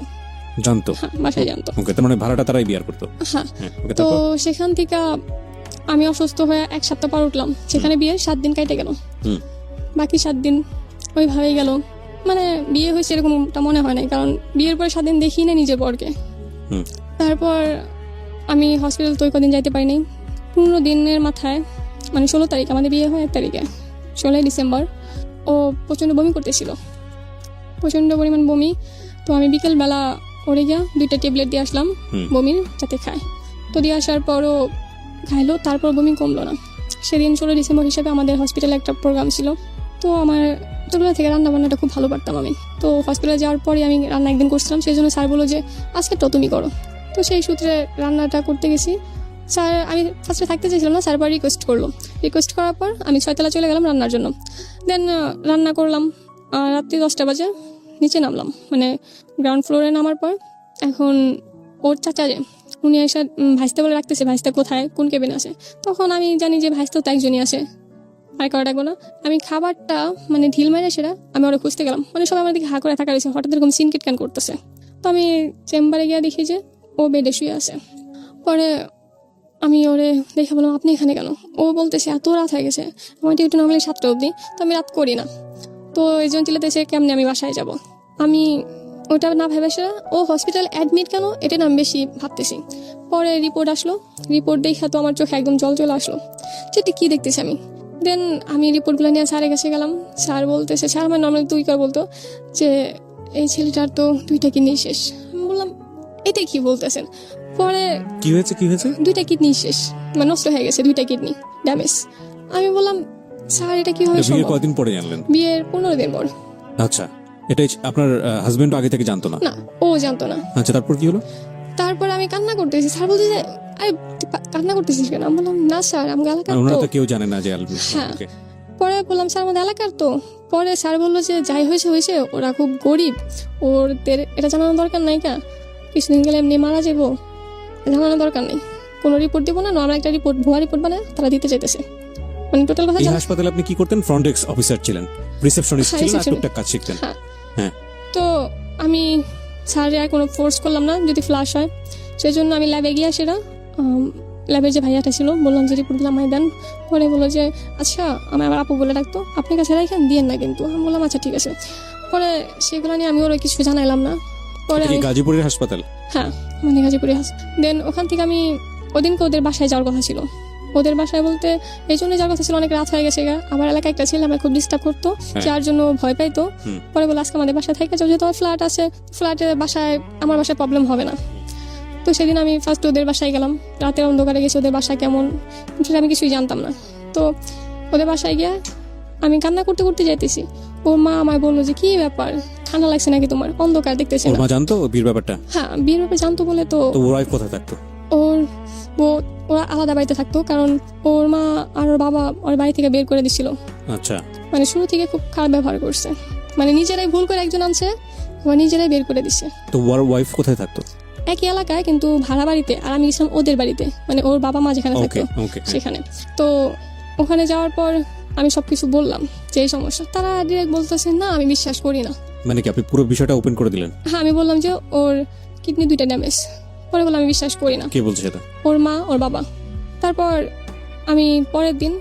S2: জানতো।
S1: বাসায় জানতো।
S2: ওকে, তার মানে ভাড়াটা তারাই বিয়ার করতো।
S1: হ্যাঁ। তো সেখান থেকে আমি অসুস্থ হয়ে 1 সপ্তাহ পর উঠলাম, সেখানে বিয়ের 7 দিন কেটে গেল। বাকি 7 দিন ওইভাবেই গেল। মানে বিয়ে হয়েছে এরকমটা মনে হয় নাই, কারণ বিয়ের পরে 7 দিন দেখি না নিজের বরকে। তারপর আমি হসপিটাল তো কদিন যাইতে পারিনি। 15 দিনের মাথায়, মানে 16 তারিখ আমাদের বিয়ে হয়, 1 তারিখে 16 ডিসেম্বর ও প্রচণ্ড বমি করতেছিল, প্রচণ্ড পরিমাণ বমি। তো আমি বিকেলবেলা ওরে গিয়া 2টা ট্যাবলেট দিয়ে আসলাম বমির, যাতে খায়। তো দিয়ে আসার পরও খাইলো, তারপর বমি কমলো না। সেদিন 16 ডিসেম্বর হিসেবে আমাদের হসপিটালে একটা প্রোগ্রাম ছিল, তো আমার ছোটবেলা থেকে রান্না বান্নাটা খুব ভালো পারতাম আমি। তো হসপিটালে যাওয়ার পরে আমি রান্না একদিন করছিলাম, সেই জন্য স্যার বললো যে আজকেরটাও তুমি করো। তো সেই সূত্রে রান্নাটা করতে গেছি। স্যার, আমি ফার্স্টে থাকতে চাইছিলাম না, স্যার পর রিকোয়েস্ট করলো। রিকোয়েস্ট করার পর আমি 6 তলা চলে গেলাম রান্নার জন্য। দেন রান্না করলাম, রাত্রি 10টা বাজে নিচে নামলাম, মানে গ্রাউন্ড ফ্লোরে নামার পর এখন ওর চাচা যে উনি এসে ভাইস্তা বলে রাখতেছে, ভাইস্তা কোথায়, কোন কেবিনে আছে। তখন আমি জানি যে ভাইস্তা তো একজনই আছে, আর কারো ডাকবো না। আমি খাবারটা মানে ঢিল মেরে সেটা আমি ওরা খুঁজতে গেলাম, মানে সবাই আমার দিকে হা করে থাকা রয়েছে, হঠাৎ এরকম সিনকিট ক্যান করতেছে। তো আমি চেম্বারে গিয়ে দেখি যে ও বেডে শুয়ে আছে। পরে আমি ওরে দেখে বললাম, আপনি এখানে কেন? ও বলতেছে এত রাত হয়ে গেছে, আমার ডিউটি নর্মালি 7টা অবধি, তো আমি রাত করি না। তো এই জন চিল্লাতেছে কেমনি আমি বাসায় যাব। আমি ওটা না ভেবে সেটা ও হসপিটাল অ্যাডমিট কেন এটা না আমি বেশি ভাবতেছি। পরে রিপোর্ট আসলো, রিপোর্ট দেখা তো আমার চোখে একদম জল চলে আসলো, যেটা কী দেখতেছি আমি। দেন আমি রিপোর্টগুলো নিয়ে স্যারের কাছে গেলাম। স্যার বলতেছে, স্যার আমার নর্মালি তুই করে বলতো যে এই ছেলেটার তো 2টা কিডনি শেষ। আমি বললাম এটাই কি বলতেছেন? পরে
S2: কি হয়েছে
S1: 2টা কিডনি শেষ, মানে নষ্ট হয়ে গেছে, 2টা কিডনি ড্যামেজ। আমি বললাম স্যার এটা কিভাবে
S2: বিয়ের
S1: সম্ভব?
S2: কয়দিন পরে জানলেন?
S1: বিয়ের 15 দিন পর।
S2: আচ্ছা, এটাই আপনার হাজবেন্ড আগে থেকে জানতো না?
S1: না, ও জানতো না।
S2: আচ্ছা, তারপর কি হলো?
S1: তারপর আমি কান্না করতেছি, স্যার বলছে যে আরে কান্না করতেছিস কেন? আমি বললাম না স্যার, আমাকে এলাকার
S2: ওনারা
S1: তো।
S2: তো কেউ জানে না যে
S1: হ্যাঁ। পরে বললাম স্যার আমাদের এলাকার তো। পরে স্যার বললো যে যাই হয়েছে, ওরা খুব গরিব, ওদের এটা জানানোর দরকার নাই, কা কিছুদিন গেলে এমনি মারা যাবো, জানানোর দরকার নেই, কোনো রিপোর্ট দেবো না, নর্মাল একটা রিপোর্ট, ভুয়া রিপোর্ট বানায় তারা দিতে চাইতেছে। মানে টোটাল কথা
S2: এই হাসপাতালে আপনি কি করতেন? ফ্রন্ট ডেস্ক অফিসার ছিলেন, রিসেপশনিস্ট ছিলেন, আর টুকটাক কাজ শিখতেন? হ্যাঁ।
S1: তো আমি স্যার আর কোনো ফোর্স করলাম না যদি ফ্লাশ হয়, সেই জন্য আমি ল্যাবে গিয়ে সেটা ল্যাবের যে ভাইয়াটা ছিল বললাম যে রিপোর্টগুলো আমায় দেন। পরে বললো যে আচ্ছা, আমার আবার আপু বলে ডাকতো, আপনার কাছে রাখেন, দিয়েন না কিন্তু। আমি বললাম আচ্ছা ঠিক আছে। পরে সেগুলো নিয়ে আমি ওরা কিছু জানাইলাম না। পরে
S2: এটা কি গাজীপুরের হাসপাতাল?
S1: হ্যাঁ, মানে গাজীপুরে দেন ওখান থেকে আমি ওদিনকে ওদের বাসায় যাওয়ার কথা ছিল। ওদের বাসায় বলতে এই জন্য যাওয়ার কথা ছিল, অনেক রাত হয়ে গেছে, আমার এলাকায় একটা ছিল আমার খুব ডিস্টার্ব করতো, যার জন্য ভয় পাইতো। পরে বলে আজকে আমাদের বাসায় থেকে যাও, যেহেতু আমার ফ্ল্যাট আছে, ফ্ল্যাটের বাসায় আমার বাসায় প্রবলেম হবে না। তো সেদিন আমি ফার্স্ট ওদের বাসায় গেলাম, রাতের অন্ধকারে গেছি, ওদের বাসায় কেমন সেটা আমি কিছুই জানতাম না। তো ওদের বাসায় গিয়ে আমি কান্না করতে করতে যাইতেছি, ওর মা আমায় বললো যে কি ব্যাপার, ঠান্ডা লাগছে নাকি তোমার, অন্ধকার দেখতেছি না।
S2: ওর মা জানতো বিয়ের ব্যাপারটা?
S1: হ্যাঁ, বিয়ের ব্যাপারে জানতো বলে তো।
S2: ওর ওয়াইফ কোথায় থাকতো?
S1: ওরা আলাদা বাড়িতে থাকতো, কারণ ওর মা আর ওর বাবা ওর বাড়ি থেকে বের করে দিছিল।
S2: আচ্ছা,
S1: মানে শুরু থেকে খুব খারাপ ব্যবহার করছে, মানে নিজেরাই ভুল করে একজন আনছে, নিজেরাই বের করে দিছে।
S2: তো ওর ওয়াইফ কোথায় থাকতো?
S1: একই এলাকায় কিন্তু ভাড়া বাড়িতে, আর আমি গেছিলাম ওদের বাড়িতে, মানে ওর বাবা মা যেখানে থাকতো সেখানে। তো ওখানে যাওয়ার পর আমি সবকিছু বললাম যে এই সমস্যা, তারা ডিরেক্ট বলতেছে না আমি বিশ্বাস করি না।
S2: মানে কি আপনি পুরো বিষয়টা ওপেন করে দিলেন?
S1: হ্যাঁ, আমি বললাম যে ওর কিডনি 2টা ড্যামেজ। পরে বললাম আমি বিশ্বাস করি না।
S2: কে বলছে সেটা?
S1: ওর মা, ওর বাবা। তারপর আমি পরের দিন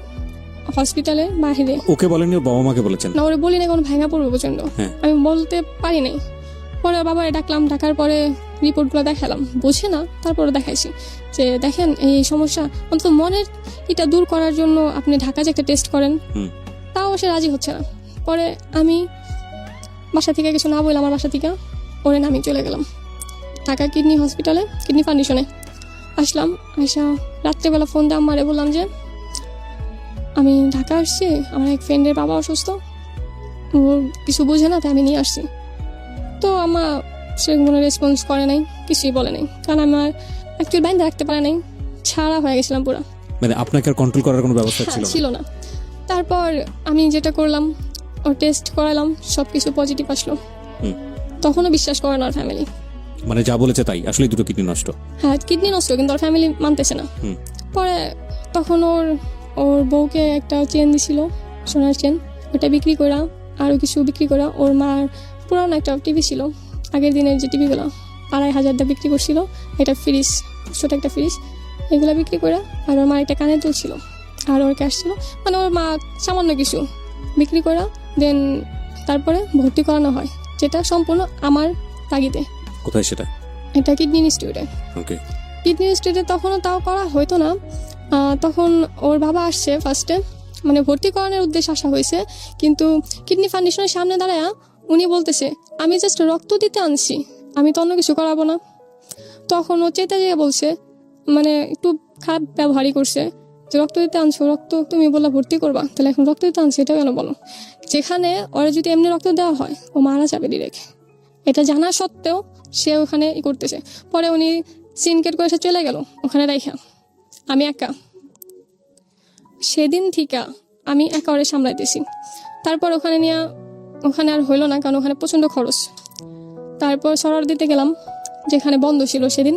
S1: হসপিটালে বাইরে।
S2: ওকে বলেননি, ওর বাবা মাকে বলেছেন?
S1: না, ওরে বলি না, কোনো ভাঙা পড়বো প্রচন্ড, আমি বলতে পারি নাই। পরে ওর বাবা ডাকলাম, ডাকার পরে রিপোর্টগুলো দেখালাম, বোঝে না, তারপরে দেখাইছি যে দেখেন এই সমস্যা, অন্তত মনের এটা দূর করার জন্য আপনি ঢাকা যে একটা টেস্ট করেন, তাও সে রাজি হচ্ছে না। পরে আমি বাসা থেকে কিছু না বললাম, আমার বাসা থেকে ওরে আমি চলে গেলাম ঢাকা কিডনি হসপিটালে, কিডনি ফাউন্ডেশনে আসলাম। আসা রাত্রেবেলা ফোন দিয়ে আমারে বললাম যে আমি ঢাকা আসছি, আমার এক ফ্রেন্ডের বাবা অসুস্থ, ও কিছু বুঝে না, তাই আমি নিয়ে আসছি। তো আমার সেরকম কোনো রেসপন্স করে নাই, কিছুই বলে নাই, কারণ আমার অ্যাকচুয়ালি বাইন্দা রাখতে পারে নাই, ছাড়া হয়ে গেছিলাম পুরো।
S2: মানে আপনাকে আর কন্ট্রোল করার কোনো ব্যবস্থা
S1: ছিল না। তারপর আমি যেটা করলাম, ও টেস্ট করালাম, সবকিছু পজিটিভ আসলো। তখনও বিশ্বাস করে না ওর ফ্যামিলি,
S2: মানে যা বলেছে তাই, আসলে 2টো কিডনি নষ্ট।
S1: হ্যাঁ, কিডনি নষ্ট, কিন্তু ওর ফ্যামিলি মানতেছে না। পরে তখন ওর বউকে একটা চেন দিছিল, সোনার চেন, ওটা বিক্রি করা, আরও কিছু বিক্রি করা, ওর মার পুরানো একটা টিভি ছিল, আগের দিনের যে টিভিগুলো 2500 দিয়ে বিক্রি করছিল, এটা ফ্রিজ, ছোট একটা ফ্রিজ, এগুলো বিক্রি করা, আর ওর মার একটা কানের দুল ছিল, আর ওর ক্যাশ ছিল, মানে ওর মা সামান্য কিছু বিক্রি করা। দেন তারপরে ভর্তি করানো হয়, যেটা সম্পূর্ণ আমার তাগিদে।
S2: কোথায় সেটা?
S1: এটা কিডনি ইনস্টিটিউটে। কিডনি ইনস্টিটিউটে তখনও তাও করা হয়তো না, তখন ওর বাবা আসছে ফার্স্টে, মানে ভর্তি করানোর উদ্দেশ্যে আসা হয়েছে, কিন্তু কিডনি ফাউন্ডেশনের সামনে দাঁড়ায় উনি বলতেছে আমি জাস্ট রক্ত দিতে আনছি, আমি তো অন্য কিছু করাবো না। তখন ও চেতে যেয়ে বলছে, মানে একটু খারাপ ব্যবহারই করছে যে রক্ত দিতে আনছো, রক্ত তুমি বললা ভর্তি করবা, তাহলে এখন রক্ত দিতে আনছো এটা কেন বলো? যেখানে ওরা যদি এমনি রক্ত দেওয়া হয় ও মারা যাবে ডিরেক্ট, এটা জানা সত্ত্বেও সে ওখানে করতেছে। পরে উনি সিনকেট করে সে চলে গেল ওখানে রাইখা, আমি একা। সেদিন থেকে আমি একা ওরে সামলাইতেছি। তারপর ওখানে আর হইলো না, কারণ ওখানে প্রচণ্ড খরচ। তারপর সরার দিতে গেলাম, যেখানে বন্ধ ছিল সেদিন,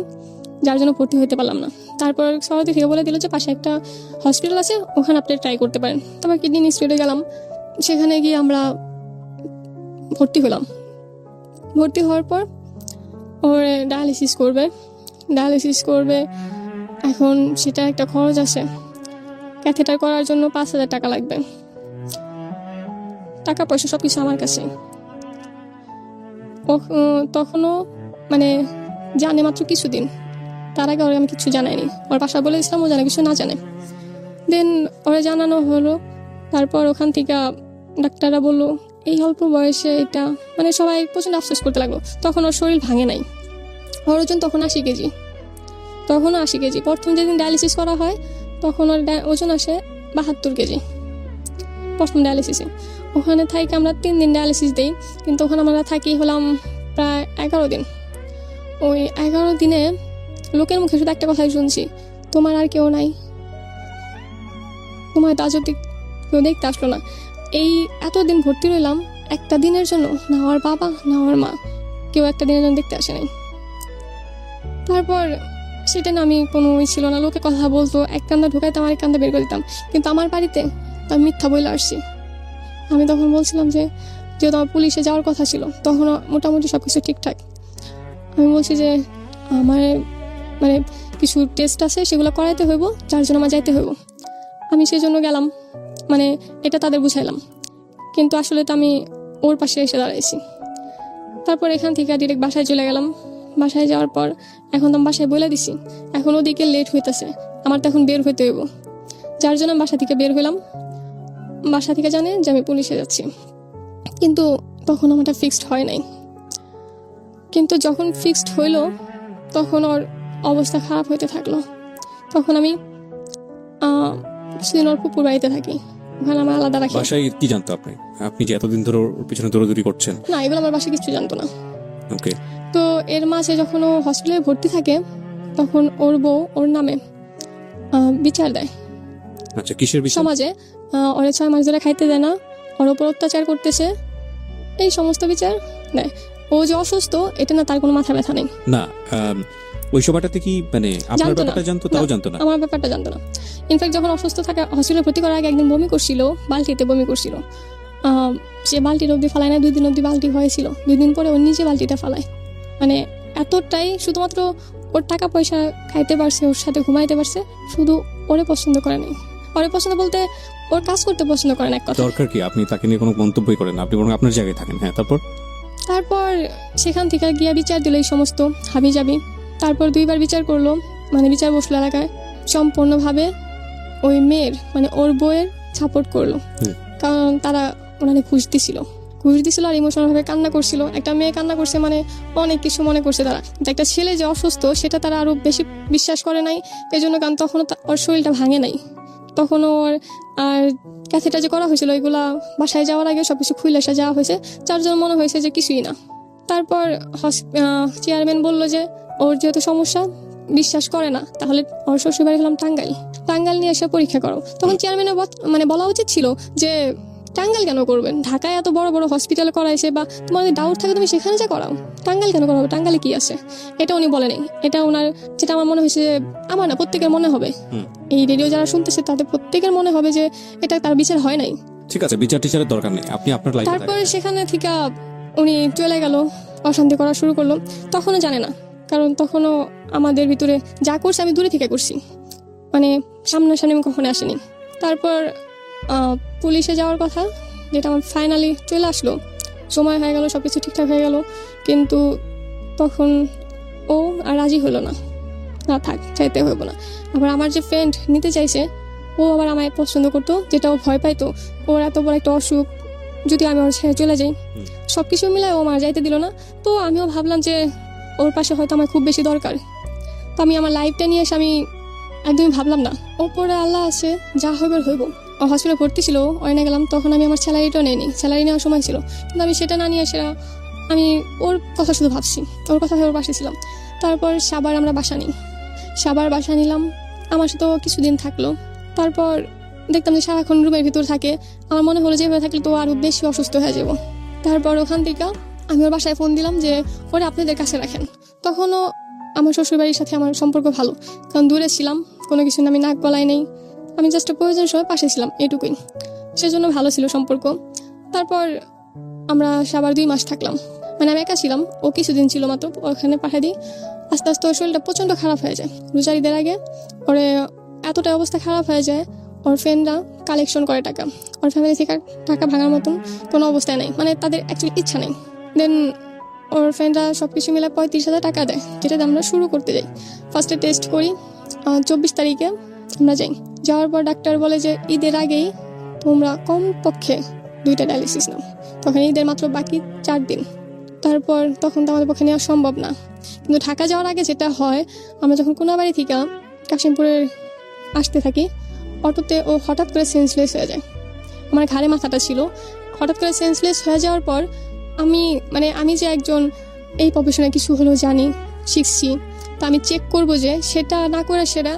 S1: যার জন্য ভর্তি হতে পারলাম না। তারপর সরারদি থেকে বলে দিল যে পাশে একটা হসপিটাল আছে, ওখানে আপনি ট্রাই করতে পারেন। তারপর কিডনি ইনস্টিটিউটে গেলাম, সেখানে গিয়ে আমরা ভর্তি হলাম। ভর্তি হওয়ার পর ওর ডায়ালিসিস করবে। এখন সেটা একটা খরচ আছে, ক্যাথেটার করার জন্য 5,000 টাকা লাগবে। টাকা পয়সা সব কিছু আমার কাছে। তখনও মানে জানে মাত্র কিছুদিন, তার আগে ওরা আমি কিছু জানাইনি। ওর বাসা বলেছিলাম ও জানে কিছু না জানে। দেন ওরা জানানো হলো। তারপর ওখান থেকে ডাক্তাররা বললো এই অল্প বয়সে এটা, মানে সবাই প্রচণ্ড আফসোস করতে লাগলো। তখন ওর শরীর ভাঙে নাই, ওর ওজন তখন 80 কেজি। প্রথম যেদিন ডায়ালিসিস করা হয় তখন ওর ওজন আসে 72 কেজি প্রথম ডায়ালিসিসে। ওখানে থাকি আমরা 3 দিন ডায়ালিসিস দিই, কিন্তু ওখানে আমরা থাকি হলাম প্রায় 11 দিন। ওই 11 দিনে লোকের মুখে শুধু একটা কথাই শুনছি, তোমার আর কেউ নাই, তোমার তা যদি কেউ দেখতে আসলো না। এই এতদিন ভর্তি রইলাম, একটা দিনের জন্য না ওর বাবা না ওর মা কেউ একটা দিনের জন্য দেখতে আসে নাই। তারপর সেটা না আমি কোনো ছিল না, লোকে কথা বলতো, এক কান্দা ঢুকাইতাম আরেক কান্দা বের করে দিতাম। কিন্তু আমার বাড়িতে আমি মিথ্যা বলে আসছি। আমি তখন বলছিলাম যে যেহেতু আমার পুলিশে যাওয়ার কথা ছিল, তখন মোটামুটি সব কিছু ঠিকঠাক। আমি বলছি যে আমার মানে কিছু টেস্ট আছে, সেগুলো করাইতে হইব, যার জন্য আমার যাইতে হইব। আমি সেই জন্য গেলাম, মানে এটা তাদের বুঝাইলাম। কিন্তু আসলে তো আমি ওর পাশে এসে দাঁড়াইছি। তারপর এখান থেকে ডিরেক্ট বাসায় চলে গেলাম। বাসায় যাওয়ার পর এখন তো আমি বাসায় বলে দিছি, এখন ওদিকে লেট হইতেছে, আমার তো এখন বের হইতে হইব, যার জন্য বাসা থেকে বের হইলাম। বাসা থেকে জানে যে আমি পুলিশে যাচ্ছি, কিন্তু তখন আমারটা ফিক্সড হয় নাই। কিন্তু যখন ফিক্সড হইলো তখন ওর অবস্থা খারাপ হইতে থাকলো। তখন আমি কিছুদিন ওর পুকুর বাড়িতে থাকি, ওখানে আমার আলাদা রাখি।
S2: বাসায় কি জানতো আপনি যে এতদিন ধরে ওর পিছনে দৌড়াদৌড়ি করছেন?
S1: না, এগুলো আমার বাসায় কিছু জানতো না।
S2: ওকে।
S1: তো এর মাঝে যখন ও হসপিটালে ভর্তি থাকে তখন ওর বউ ওর নামে বিচার দেয়।
S2: আচ্ছা, কিসের বিচার?
S1: সমাজে ওরে 6 মাস ধরে খাইতে দেয় না, ওর উপর অত্যাচার করতেছে, এই সমস্ত বিচার দেয়। ও যে অসুস্থ এটা না তার কোনো মাথা ব্যথা নেই।
S2: না, ওই সময়টাতে কি মানে আপনার ব্যাপারটা জানতো? তাও জানতো না?
S1: আমার ব্যাপারটা জানতো না। ইনফ্যাক্ট যখন অসুস্থ থাকে হসপিটালে ভর্তি করার আগে একদিন বমি করছিল, বালতিতে বমি করছিল। সে বালতির অবধি ফালায় না, 2 দিন অবধি বালতি হয়েছিল। 2 দিন পরে ও নিজে বালতিটা ফালায়। মানে এতটাই শুধুমাত্র ওর টাকা পয়সা খাইতে পারছে, ওর সাথে ঘুমাইতে পারছে, শুধু ওরে পছন্দ করে নাই। ওরে পছন্দ বলতে ওর কাজ করতে পছন্দ করে না, এক কথা।
S2: দরকার কি আপনি তাকে নিয়ে কোনো মন্তব্যই করেন না, আপনি বরং আপনার জায়গায় থাকেন। হ্যাঁ, তারপর
S1: সেখান থেকে গিয়া বিচার দিল এই সমস্ত হাবি যাবি। তারপর 2বার বিচার করলো, মানে বিচার বসলো এলাকায়। সম্পূর্ণভাবে ওই মেয়ের মানে ওর বউয়ের সাপোর্ট করলো, কারণ তারা ওনারে ঘুষ দিছিল আর ইমোশনাল ভাবে কান্না করছিল। একটা মেয়ে কান্না করছে মানে অনেক কিছু মনে করছে তারা, কিন্তু একটা ছেলে যে অসুস্থ সেটা তারা আরো বেশি বিশ্বাস করে নাই। এই জন্য কারণ তখনও ওর শরীরটা ভাঙে নাই, তখন ওর আর ক্যাথেটা যে করা হয়েছিল ওইগুলা বাসায় যাওয়ার আগে সবকিছু খুলে এসে যাওয়া হয়েছে, যার জন্য মনে হয়েছে যে কিছুই না। তারপর চেয়ারম্যান বললো যে ওর যেহেতু সমস্যা বিশ্বাস করে না, তাহলে ওর শ্বশুরবাড়ি হলাম টাঙ্গাইল নিয়ে এসে পরীক্ষা করো। তখন চেয়ারম্যানের মানে বলা উচিত ছিল যে টাঙ্গাইল কেন করবেন, ঢাকায় এত বড় বড় হসপিটালে করাইছে, বা তোমার যদি ডাউট থাকে তুমি সেখানে যা করাও, টাঙ্গাইল কেন করাবো, টাঙ্গাইলে কি আছে? এটা উনি বলেনি। এটা ওনার, যেটা আমার মনে হয়েছে, আমার না প্রত্যেকের মনে হবে, এই রেডিও যারা শুনতেছে তাদের প্রত্যেকের মনে হবে যে এটা তার বিচার হয় নাই।
S2: ঠিক আছে, বিচার টিচারের দরকার নেই, আপনি আপনার লাইফে।
S1: তারপরে সেখানে থেকে উনি চলে গেল, অশান্তি করা শুরু করলো। তখনও জানে না, কারণ তখনও আমাদের ভিতরে যা করছে আমি দূরে থেকে করছি, মানে সামনাসামনি আমি কখনো আসিনি। তারপর পুলিশে যাওয়ার কথা, যেটা আমার ফাইনালি চলে আসলো, সময় হয়ে গেল, সব কিছু ঠিকঠাক হয়ে গেল, কিন্তু তখন ও আর রাজি হলো না, থাক চাইতে হইব না। আবার আমার যে ফ্রেন্ড নিতে চাইছে, ও আবার আমায় পছন্দ করতো, যেটা ও ভয় পাইতো। ওর এত বড় একটা অসুখ, যদি আমি ওর ছেড়ে চলে যাই, সবকিছু মিলায় ও আমার যাইতে দিল না। তো আমিও ভাবলাম যে ওর পাশে হয়তো আমার খুব বেশি দরকার। তো আমি আমার লাইফটা নিয়ে এসে আমি একদমই ভাবলাম না। ওপরে আল্লাহ আছে, যা হইবার হইব। ও হসপিটালে ভর্তি ছিল, ওখানে গেলাম, তখন আমি আমার স্যালারিটাও নেইনি, স্যালারি নেওয়ার সময় ছিল, কিন্তু আমি সেটা না নিয়ে সেটা আমি ওর কথা শুধু ভাবছি, ওর কথা ভেবে ওর পাশে ছিলাম। তারপর সাবার আমরা বাসা নিই, সাবার বাসা নিলাম, আমার সাথেও কিছুদিন থাকলো। তারপর দেখতাম যে সারাক্ষণ রুমের ভিতর থাকে, আমার মনে হলো যে এভাবে থাকলে তো আরও বেশি অসুস্থ হয়ে যাব। তারপর ওখান থেকে আমি ওর বাসায় ফোন দিলাম যে ওরা আপনাদের কাছে রাখেন। তখনও আমার শ্বশুরবাড়ির সাথে আমার সম্পর্ক ভালো, কারণ দূরে ছিলাম, কোনো কিছু আমি নাক গলায় নেই, আমি জাস্ট প্রয়োজন সময় পাশে ছিলাম, এটুকুই, সেজন্য ভালো ছিল সম্পর্ক। তারপর আমরা সাবার 2 মাস থাকলাম, মানে আমি একা ছিলাম, ও কিছুদিন ছিল মাত্র, ওখানে পাঠিয়ে দিই। আস্তে আস্তে ওর শরীরটা প্রচণ্ড খারাপ হয়ে যায়, রোজার ঈদের আগে ওরে এতটা অবস্থা খারাপ হয়ে যায়, ওর ফ্রেন্ডরা কালেকশন করে টাকা, ওর ফ্যামিলি থেকে টাকা ভাঙার মতন কোনো অবস্থায় নেই, মানে তাদের অ্যাকচুয়ালি ইচ্ছা নেই। দেন ওর ফ্রেন্ডরা সব কিছু মিলে 35,000 টাকা দেয়, যেটাতে আমরা শুরু করতে যাই। ফার্স্টে টেস্ট করি, 24 তারিখে আমরা যাই। যাওয়ার পর ডাক্তার বলে যে ঈদের আগেই তোমরা কমপক্ষে 2টা ডায়ালিসিস নাও। তখন ঈদের মাত্র বাকি 4 দিন। তখন তো আমাদের পক্ষে নেওয়া সম্ভব না। কিন্তু ঢাকা যাওয়ার আগে যেটা হয়, আমরা যখন কোনাবাড়ি থেকে কাশিমপুরে আসতে থাকি, অটোতে ও হঠাৎ করে সেন্সলেস হয়ে যায়। আমার ঘাড়ে মাথাটা ছিল, হঠাৎ করে সেন্সলেস হয়ে যাওয়ার পর আমি যে একজন এই প্রফেশনে কিছু হলেও জানি, শিখছি, তো আমি চেক করবো যে সেটা না করে সেটা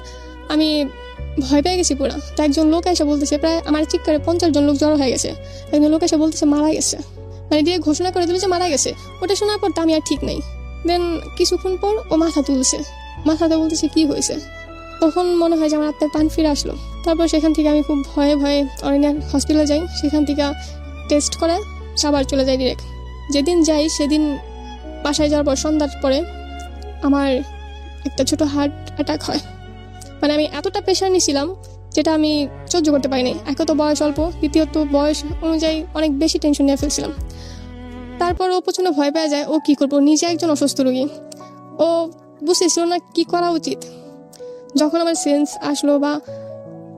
S1: আমি ভয় পেয়ে গেছি পুরা। তো একজন লোক এসে বলতেছে, প্রায় আমার চিৎকারে 50 জন লোক জড়ো হয়ে গেছে, একজন লোক এসে বলতেছে মারা গেছে, মানে দিয়ে ঘোষণা করে দিল যে মারা গেছে। ওটা শোনার পর তো আমি আর ঠিক নেই। দেন কিছুক্ষণ পর ও মাথা তুলছে, মাথাতে বলতেছে কি হয়েছে। তখন মনে হয় যে আমার আত্মার প্রাণ ফিরে আসলো। তারপর সেখান থেকে আমি খুব ভয়ে ভয়ে অরণ্যার হসপিটালে যাই, সেখান থেকে টেস্ট করে সাবার চলে যাই ডিরেক্ট। যেদিন যাই সেদিন বাসায় যাওয়ার পর সন্ধ্যার পরে আমার একটা ছোট হার্ট অ্যাটাক হয়। মানে আমি এতটা প্রেশার নিয়েছিলাম যেটা আমি সহ্য করতে পারিনি। এক তো বয়স অল্প, দ্বিতীয়ত বয়স অনুযায়ী অনেক বেশি টেনশন নিয়ে ফেলছিলাম। তারপর ও প্রচণ্ড ভয় পেয়ে যায়, ও কী করবো, নিজে একজন অসুস্থ রোগী, ও বুঝতেছিল না কি করা উচিত। যখন আমার সেন্স আসলো বা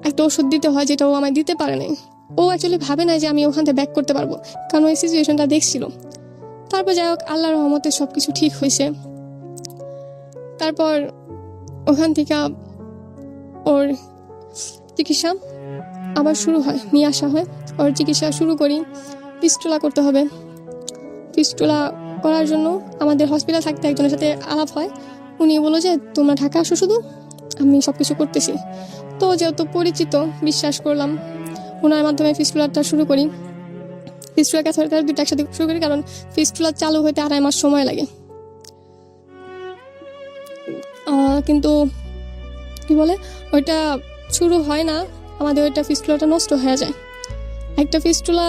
S1: একটা ওষুধ দিতে হয় যেটা ও আমায় দিতে পারেনি, ও অ্যাকচুয়ালি ভাবে না যে আমি ওখান থেকে ব্যাক করতে পারবো, কারণ ওই সিচুয়েশনটা দেখছিল। তারপর যাই হোক, আল্লাহর রহমতে সব কিছু ঠিক হয়েছে। তারপর ওখান থেকে ওর চিকিৎসা আবার শুরু হয়, নিয়ে আসা হয়, ওর চিকিৎসা শুরু করি। পিস্টুলা করতে হবে, পিস্টুলা করার জন্য আমাদের হসপিটাল থাকতে একজনের সাথে আলাপ হয়। উনি বললো যে তোমরা ঢাকা আসো, শুধু আমি সব কিছু করতেছি। তো যেহেতু পরিচিত, বিশ্বাস করলাম, ওনার মাধ্যমে ফিস্টুলাটা শুরু করি। ফিস্টুলা ক্যাথেটার 2টা একসাথে শুরু করি, কারণ ফিস্টুলা চালু হইতে 2.5 মাস সময় লাগে। কিন্তু কি বলে, ওইটা শুরু হয় না, আমাদের ওইটা ফিস্টুলাটা নষ্ট হয়ে যায়। একটা ফিস্টুলা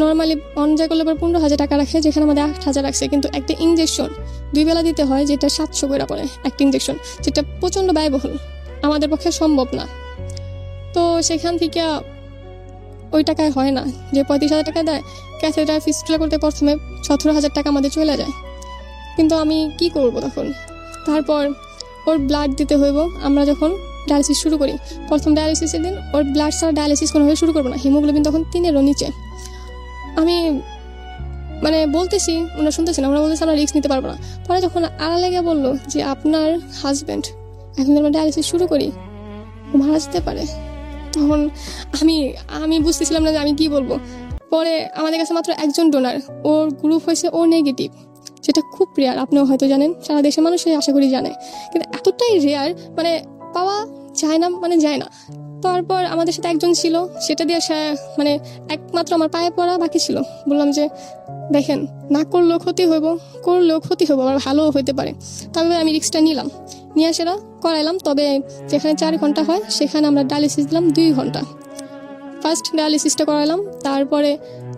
S1: নর্মালি অনজা করলে 15,000 টাকা রাখে, যেখানে আমাদের 8,000 রাখছে। কিন্তু একটা ইঞ্জেকশন 2 বেলা দিতে হয়, যেটা 700 করে পড়ে একটা ইঞ্জেকশন, যেটা প্রচণ্ড ব্যয়বহুল, আমাদের পক্ষে সম্ভব না। তো সেখান থেকে ওই টাকায় হয় না, যে 35,000 টাকা দেয় ক্যাথেটার ফিস্টুলা করতে, প্রথমে 17,000 টাকা আমাদের চলে যায়। কিন্তু আমি কি করব তখন? তারপর ওর ব্লাড দিতে হইব। আমরা যখন ডায়ালিসিস শুরু করি, প্রথম ডায়ালিসিসের দিন ওর ব্লাড ছাড়া ডায়ালিসিস কোনোভাবে শুরু করবো না, হিমোগ্লোবিন তখন 3-এরও নিচে। আমি বলতেছি, ওরা শুনতেছি না, ওরা বলতেছে আমরা রিস্ক নিতে পারবো না। পরে যখন আড়ালে গিয়ে বললো যে আপনার হাজব্যান্ড এখন আমরা ডায়ালিসিস শুরু করি, ও মারা যেতে পারে, তখন আমি বুঝতেছিলাম না যে আমি কি বলবো। পরে আমাদের কাছে মাত্র একজন ডোনার, ওর গ্রুপ হয়েছে ও নেগেটিভ, যেটা খুব রেয়ার, আপনিও হয়তো জানেন, সারা দেশের মানুষই আশা করি জানে, কিন্তু এতটাই রেয়ার, পাওয়া যায় না। তারপর আমাদের সাথে একজন ছিল, সেটা দিয়ে একমাত্র আমার পায়ে পড়া বাকি ছিল। বললাম যে দেখেন, না করলেও ক্ষতি হইব, করলেও ক্ষতি হইব, আবার ভালোও হইতে পারে। তবে আমি রিস্কটা নিয়ে সেটা করাইলাম। তবে যেখানে 4 ঘন্টা হয়, সেখানে আমরা ডায়ালিসিস দিলাম 2 ঘন্টা। ফার্স্ট ডায়ালিসিসটা করাইলাম, তারপরে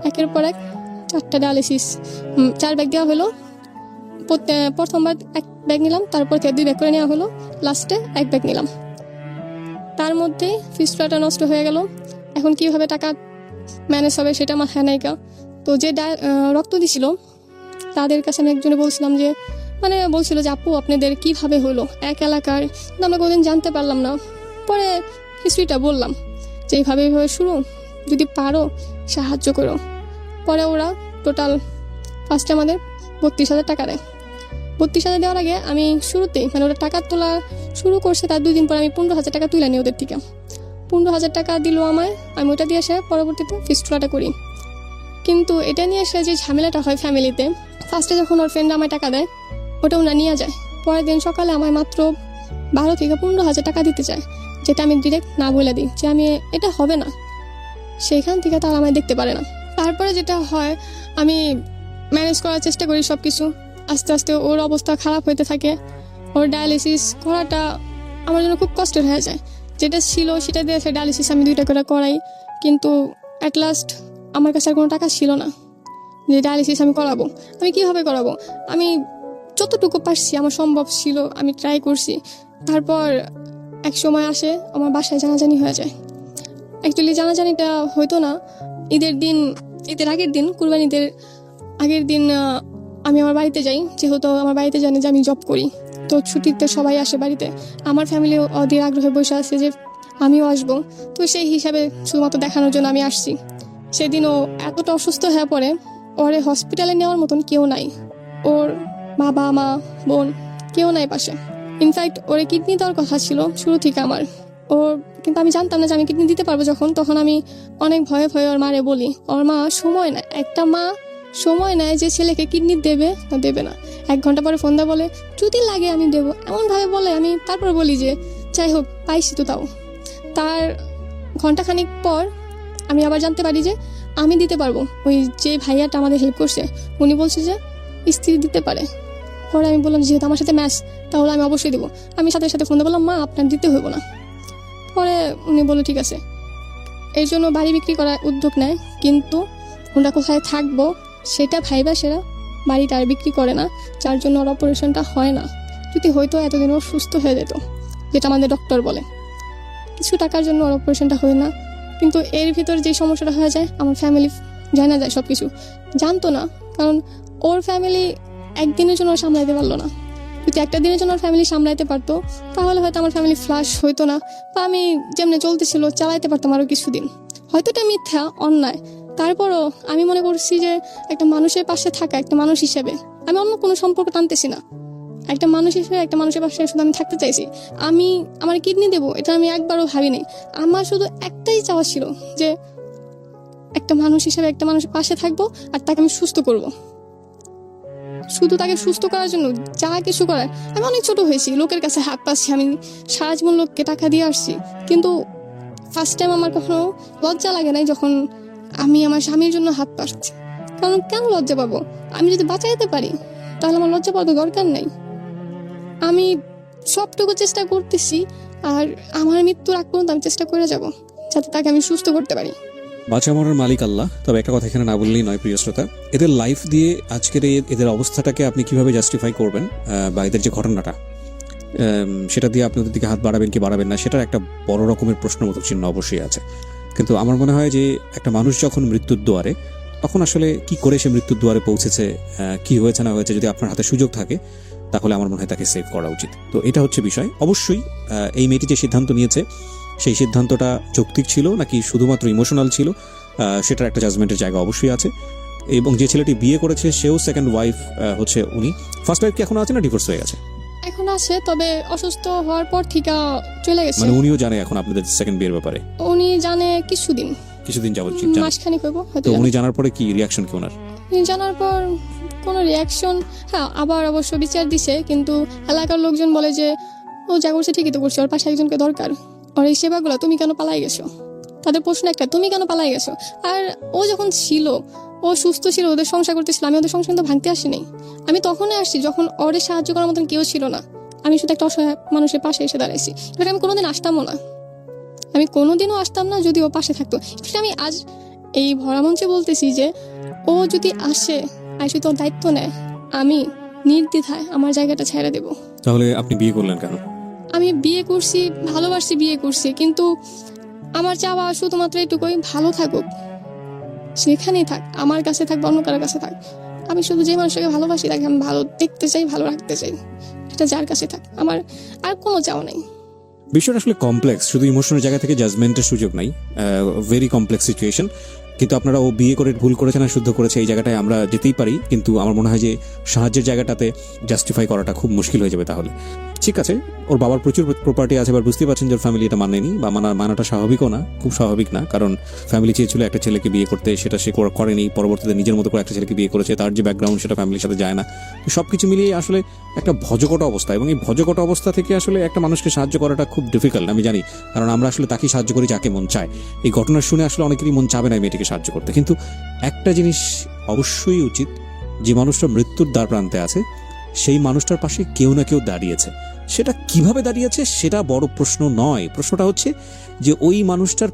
S1: একের পর এক 4টা ডায়ালিসিস, 4 ব্যাগ দেওয়া হলো। প্রথমবার 1 ব্যাগ নিলাম, তারপর 2 ব্যাগ করে নেওয়া হলো, লাস্টে 1 ব্যাগ নিলাম। তার মধ্যে ফিস্টুলাটা নষ্ট হয়ে গেল। এখন কীভাবে টাকা ম্যানেজ হবে সেটা মাথায় নাইকা। তো যে রক্ত দিছিল তাদের কাছে আমি একজনে বলছিলাম যে বলছিল যে আপু আপনাদের কিভাবে হলো, এক এলাকার, কিন্তু আমরা কোনোদিন জানতে পারলাম না। পরে হিস্ট্রিটা বললাম যে এইভাবে শুরু, যদি পারো সাহায্য করো। পরে ওরা টোটাল ফার্স্টে আমাদের 32,000 টাকা দেয়। 32,000 দেওয়ার আগে আমি শুরুতেই মানে ওরা টাকা তোলা শুরু করছে, তার 2 দিন পর আমি 15,000 টাকা তুলে নিই ওদের থেকে। 15,000 টাকা দিল আমায়, আমি ওটা দিয়ে এসে পরবর্তীতে ফিস্টুলাটা করি। কিন্তু এটা নিয়ে এসে যে ঝামেলাটা হয় ফ্যামিলিতে, ফার্স্টে যখন ওর ফ্রেন্ড আমায় টাকা দেয় ওটা ওনা নিয়ে যায়, পরের দিন সকালে আমায় মাত্র 12 থেকে 15,000 টাকা দিতে চায়, যেটা আমি ডিরেক্ট না বলে দিই যে আমি এটা হবে না। সেইখান থেকে তারা আমায় দেখতে পারে না। তারপরে যেটা হয়, আমি ম্যানেজ করার চেষ্টা করি সব কিছু। আস্তে আস্তে ওর অবস্থা খারাপ হতে থাকে। ওর ডায়ালিসিস করাটা আমার জন্য খুব কষ্টের হয়ে যায়। যেটা ছিল সেটা দিয়ে সে ডায়ালিসিস আমি 2টা করে করাই, কিন্তু অ্যাট লাস্ট আমার কাছে আর কোনো টাকা ছিল না যে ডায়ালিসিস আমি করাবো। আমি কীভাবে করাবো? আমি যতটুকু পারছি আমার সম্ভব ছিল আমি ট্রাই করছি। তারপর এক সময় আসে আমার বাসায় জানাজানি হয়ে যায়। অ্যাকচুয়ালি জানাজানিটা হয়তো না, ঈদের আগের দিন, কুরবানিদের আগের দিন আমি আমার বাড়িতে যাই, যেহেতু আমার বাড়িতে জানে যে আমি জব করি, তো ছুটিতে সবাই আসে বাড়িতে। আমার ফ্যামিলিও অধীর আগ্রহে বসে আছে যে আমিও আসবো, তো সেই হিসাবে শুধুমাত্র দেখানোর জন্য আমি আসছি। সেদিনও এতটা অসুস্থ হয়ে পড়ে, ওরে হসপিটালে নেওয়ার মতন কেউ নাই, ওর বাবা মা বোন কেউ নাই পাশে। ইনফ্যাক্ট ওরে কিডনি দেওয়ার কথা ছিল শুরু থেকে আমার, কিন্তু আমি জানতাম না যে আমি কিডনি দিতে পারবো। তখন আমি অনেক ভয়ে ভয়ে ওর মারে বলি, ওর মা সময় নেয়, একটা মা সময় নেয় যে ছেলেকে কিডনি দেবে না দেবে না। 1 ঘন্টা পরে ফোন দেওয়া বলে যদি লাগে আমি দেবো, এমনভাবে বলে। আমি তারপর বলি যে যাই হোক পাইছি তো। তাও তার ঘন্টাখানিক পর আমি আবার জানতে পারি যে আমি দিতে পারবো। ওই যে ভাইয়াটা আমাদের হেল্প করছে উনি বলছে যে স্ত্রী দিতে পারে। পরে আমি বললাম যেহেতু আমার সাথে ম্যাচ, তাহলে আমি অবশ্যই দেবো। আমি সাথে সাথে ফোন দিয়ে বললাম মা আপনার দিতে হইব না। পরে উনি বললো ঠিক আছে। এই জন্য বাড়ি বিক্রি করার উদ্যোগ নেয়, কিন্তু ওরা কোথায় থাকবো সেটা ভাইবা সেরা বাড়িটা আর বিক্রি করে না, যার জন্য ওর অপারেশনটা হয় না। যদি হয়তো এতদিন ও সুস্থ হয়ে যেত, যেটা আমাদের ডক্টর বলে। কিছু টাকার জন্য ওর অপারেশনটা হয় না, কিন্তু এর ভিতর যে সমস্যাটা হয়ে যায় আমার ফ্যামিলি জানা যায়, সব কিছু জানতো না। কারণ ওর ফ্যামিলি একদিনের জন্য সামলাইতে পারলো না। যদি একটা দিনের জন্য ফ্যামিলি সামলাইতে পারতো তাহলে হয়তো আমার ফ্যামিলি ফ্লাশ হইতো না, বা আমি যেমনি চলতেছিল চালাইতে পারতাম আরও কিছুদিন। হয়তো এটা মিথ্যা, অন্যায়, তারপরও আমি মনে করছি যে একটা মানুষের পাশে থাকা, একটা মানুষ হিসেবে আমি অন্য কোনো সম্পর্ক টানতেছি না। একটা মানুষ হিসেবে একটা মানুষের পাশে শুধু আমি থাকতে চাইছি। আমি আমার কিডনি দেবো এটা আমি একবারও ভাবিনি। আমার শুধু একটাই চাওয়া ছিল যে একটা মানুষ হিসেবে একটা মানুষের পাশে থাকবো আর তাকে আমি সুস্থ করব। শুধু তাকে সুস্থ করার জন্য যা কিছু করার। আমি অনেক ছোট হয়েছি, লোকের কাছে হাত পাচ্ছি, আমি সারা জীবন লোককে টাকা দিয়ে আসছি, কিন্তু ফার্স্ট টাইম আমার কখনো লজ্জা লাগে নাই যখন আমি আমার স্বামীর জন্য হাত পাচ্ছি। কারণ কেন লজ্জা পাবো? আমি যদি বাঁচাইতে পারি তাহলে আমার লজ্জা পাওয়ার দরকার নেই। আমি সবটুকু চেষ্টা করতেছি, আর আমার মৃত্যুর আগ পর্যন্ত আমি চেষ্টা করে যাব যাতে তাকে আমি সুস্থ করতে পারি।
S2: বাঁচা মরার মালিক আল্লাহ। তবে একটা কথা এখানে না বললেই নয় প্রিয় শ্রোতা, এদের লাইফ দিয়ে আজকের এদের অবস্থাটাকে আপনি কিভাবে জাস্টিফাই করবেন, বা এদের যে ঘটনাটা সেটা দিয়ে আপনি ওদের দিকে হাত বাড়াবেন কি বাড়াবেন না, সেটার একটা বড় রকমের প্রশ্নবোধক চিহ্ন অবশ্যই আছে। কিন্তু আমার মনে হয় যে একটা মানুষ যখন মৃত্যুর দুয়ারে, তখন আসলে কি করে সে মৃত্যুর দুয়ারে পৌঁছেছে, কি হয়েছে না হয়েছে, যদি আপনার হাতে সুযোগ থাকে তাহলে আমার মনে হয় তাকে সেভ করা উচিত। তো এটা হচ্ছে বিষয়। অবশ্যই এই মেয়েটি যে সিদ্ধান্ত নিয়েছে সেই সিদ্ধান্তটা যৌক্তিক ছিল নাকি শুধুমাত্র ইমোশনাল ছিল, সেটার একটা জাজমেন্টের জায়গা অবশ্যই আছে। এবং যে ছেলেটি বিয়ে করেছে সেও সেকেন্ড ওয়াইফ হচ্ছে উনি। ফার্স্ট ওয়াইফ কি এখন আছে না ডিভোর্স হয়ে গেছে?
S1: এখন আছে, তবে অসুস্থ হওয়ার পর থেকে চলে গেছে।
S2: মানে উনিও জানে এখন আপনাদের সেকেন্ড বিয়ের ব্যাপারে?
S1: উনি জানে কিছুদিন
S2: যাবত,
S1: মাসখানেক হইব হয়তো।
S2: তো উনি জানার পরে কি রিয়াকশন কি ওনার?
S1: জানার পর কোনো রিয়াকশন, হ্যাঁ আবার অবশ্য বিচার দিছে, কিন্তু এলাকার লোকজন বলে যে ও যা করছে ঠিকই তো করছে, ওর পাশে একজনকে দরকার, ওর এই সেবাগুলো তুমি কেন পালাই গেছো? তাদের প্রশ্ন একটা, তুমি কেন পালাই গেছো? আর ও যখন ছিল, ও সুস্থ ছিল, ওদের সংসার করতেছিল, আমি ওদের সংসার কিন্তু ভাঙতে আসিনি। আমি তখনই আসছি যখন ওরে সাহায্য করার মতন কেউ ছিল না। আমি শুধু একটা অসহায় মানুষের পাশে এসে দাঁড়াইছি। এবার আমি কোনোদিন আসতামও না, আমি কোনোদিনও আসতাম না যদি ও পাশে থাকতো। আমি আজ এই ভরা মঞ্চে বলতেছি যে ও যদি আসে, আইসি তোর দায়িত্ব নেয়, আমি নির্দ্বিধায় আমার জায়গাটা ছেড়ে দেব।
S2: তাহলে আপনি বিয়ে করলেন কেন?
S1: আমি বিয়ে করছি, ভালোবাসি, বিয়ে করছি, কিন্তু আমার চাওয়া শুধুমাত্র এটুকুই, ভালো থাকুক, সেখানেই থাক, আমার কাছে থাক বা অন্য কারোর কাছে থাক। আমি শুধু যে মানুষটাকে ভালোবাসি তাকে আমি ভালো দেখতে চাই, ভালো রাখতে চাই, সেটা যার কাছে থাক, আমার আর কোনো চাওয়া নেই।
S2: বিষয়টা আসলে কমপ্লেক্স, শুধু ইমোশনের জায়গা থেকে জাজমেন্টের সুযোগ নাই। Very complex situation. কিন্তু আপনারা ও বিয়ে করে ভুল করেছে না শুদ্ধ করেছে এই জায়গাটায় আমরা যেতেই পারি, কিন্তু আমার মনে হয় যে সাহায্যের জায়গাটাতে জাস্টিফাই করাটা খুব মুশকিল হয়ে যাবে তাহলে। ঠিক আছে, ওর বাবার প্রচুর প্রপার্টি আছে, এবার বুঝতেই পারছেন যে ওর ফ্যামিলি এটা মানেনি বা মানাটা স্বাভাবিকও না, খুব স্বাভাবিক না, কারণ ফ্যামিলি চেয়েছিল একটা ছেলেকে বিয়ে করতে, সেটা সে করেনি, পরবর্তীতে নিজের মতো করে একটা ছেলেকে বিয়ে করেছে, তার যে ব্যাকগ্রাউন্ড সেটা ফ্যামিলির সাথে যায় না। তো সব কিছু মিলিয়ে আসলে একটা ভজকট অবস্থা, এবং এই ভজকট অবস্থা থেকে আসলে একটা মানুষকে সাহায্য করাটা খুব ডিফিকাল্ট আমি জানি, কারণ আমরা আসলে তাকেই সাহায্য করি যাকে মন চায়। এই ঘটনা শুনে আসলে অনেকেরই মন চাবে না এই মেয়েটিকে সাহায্য করতে, কিন্তু একটা জিনিস অবশ্যই উচিত, যে মানুষটা মৃত্যুর দ্বার প্রান্তে আছে সেই মানুষটার পাশে কেউ না কেউ দাঁড়িয়েছে। সেটা কিভাবে দাঁড়িয়েছে সেটা বড় প্রশ্ন নয়, প্রশ্নটা হচ্ছে যে ওই মানুষটার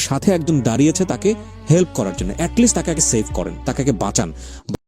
S2: সাথে একজন দাঁড়িয়েছে তাকে হেল্প করার জন্য, অ্যাটলিস্ট তাকে আগে সেভ করেন, তাকে আগে বাঁচান।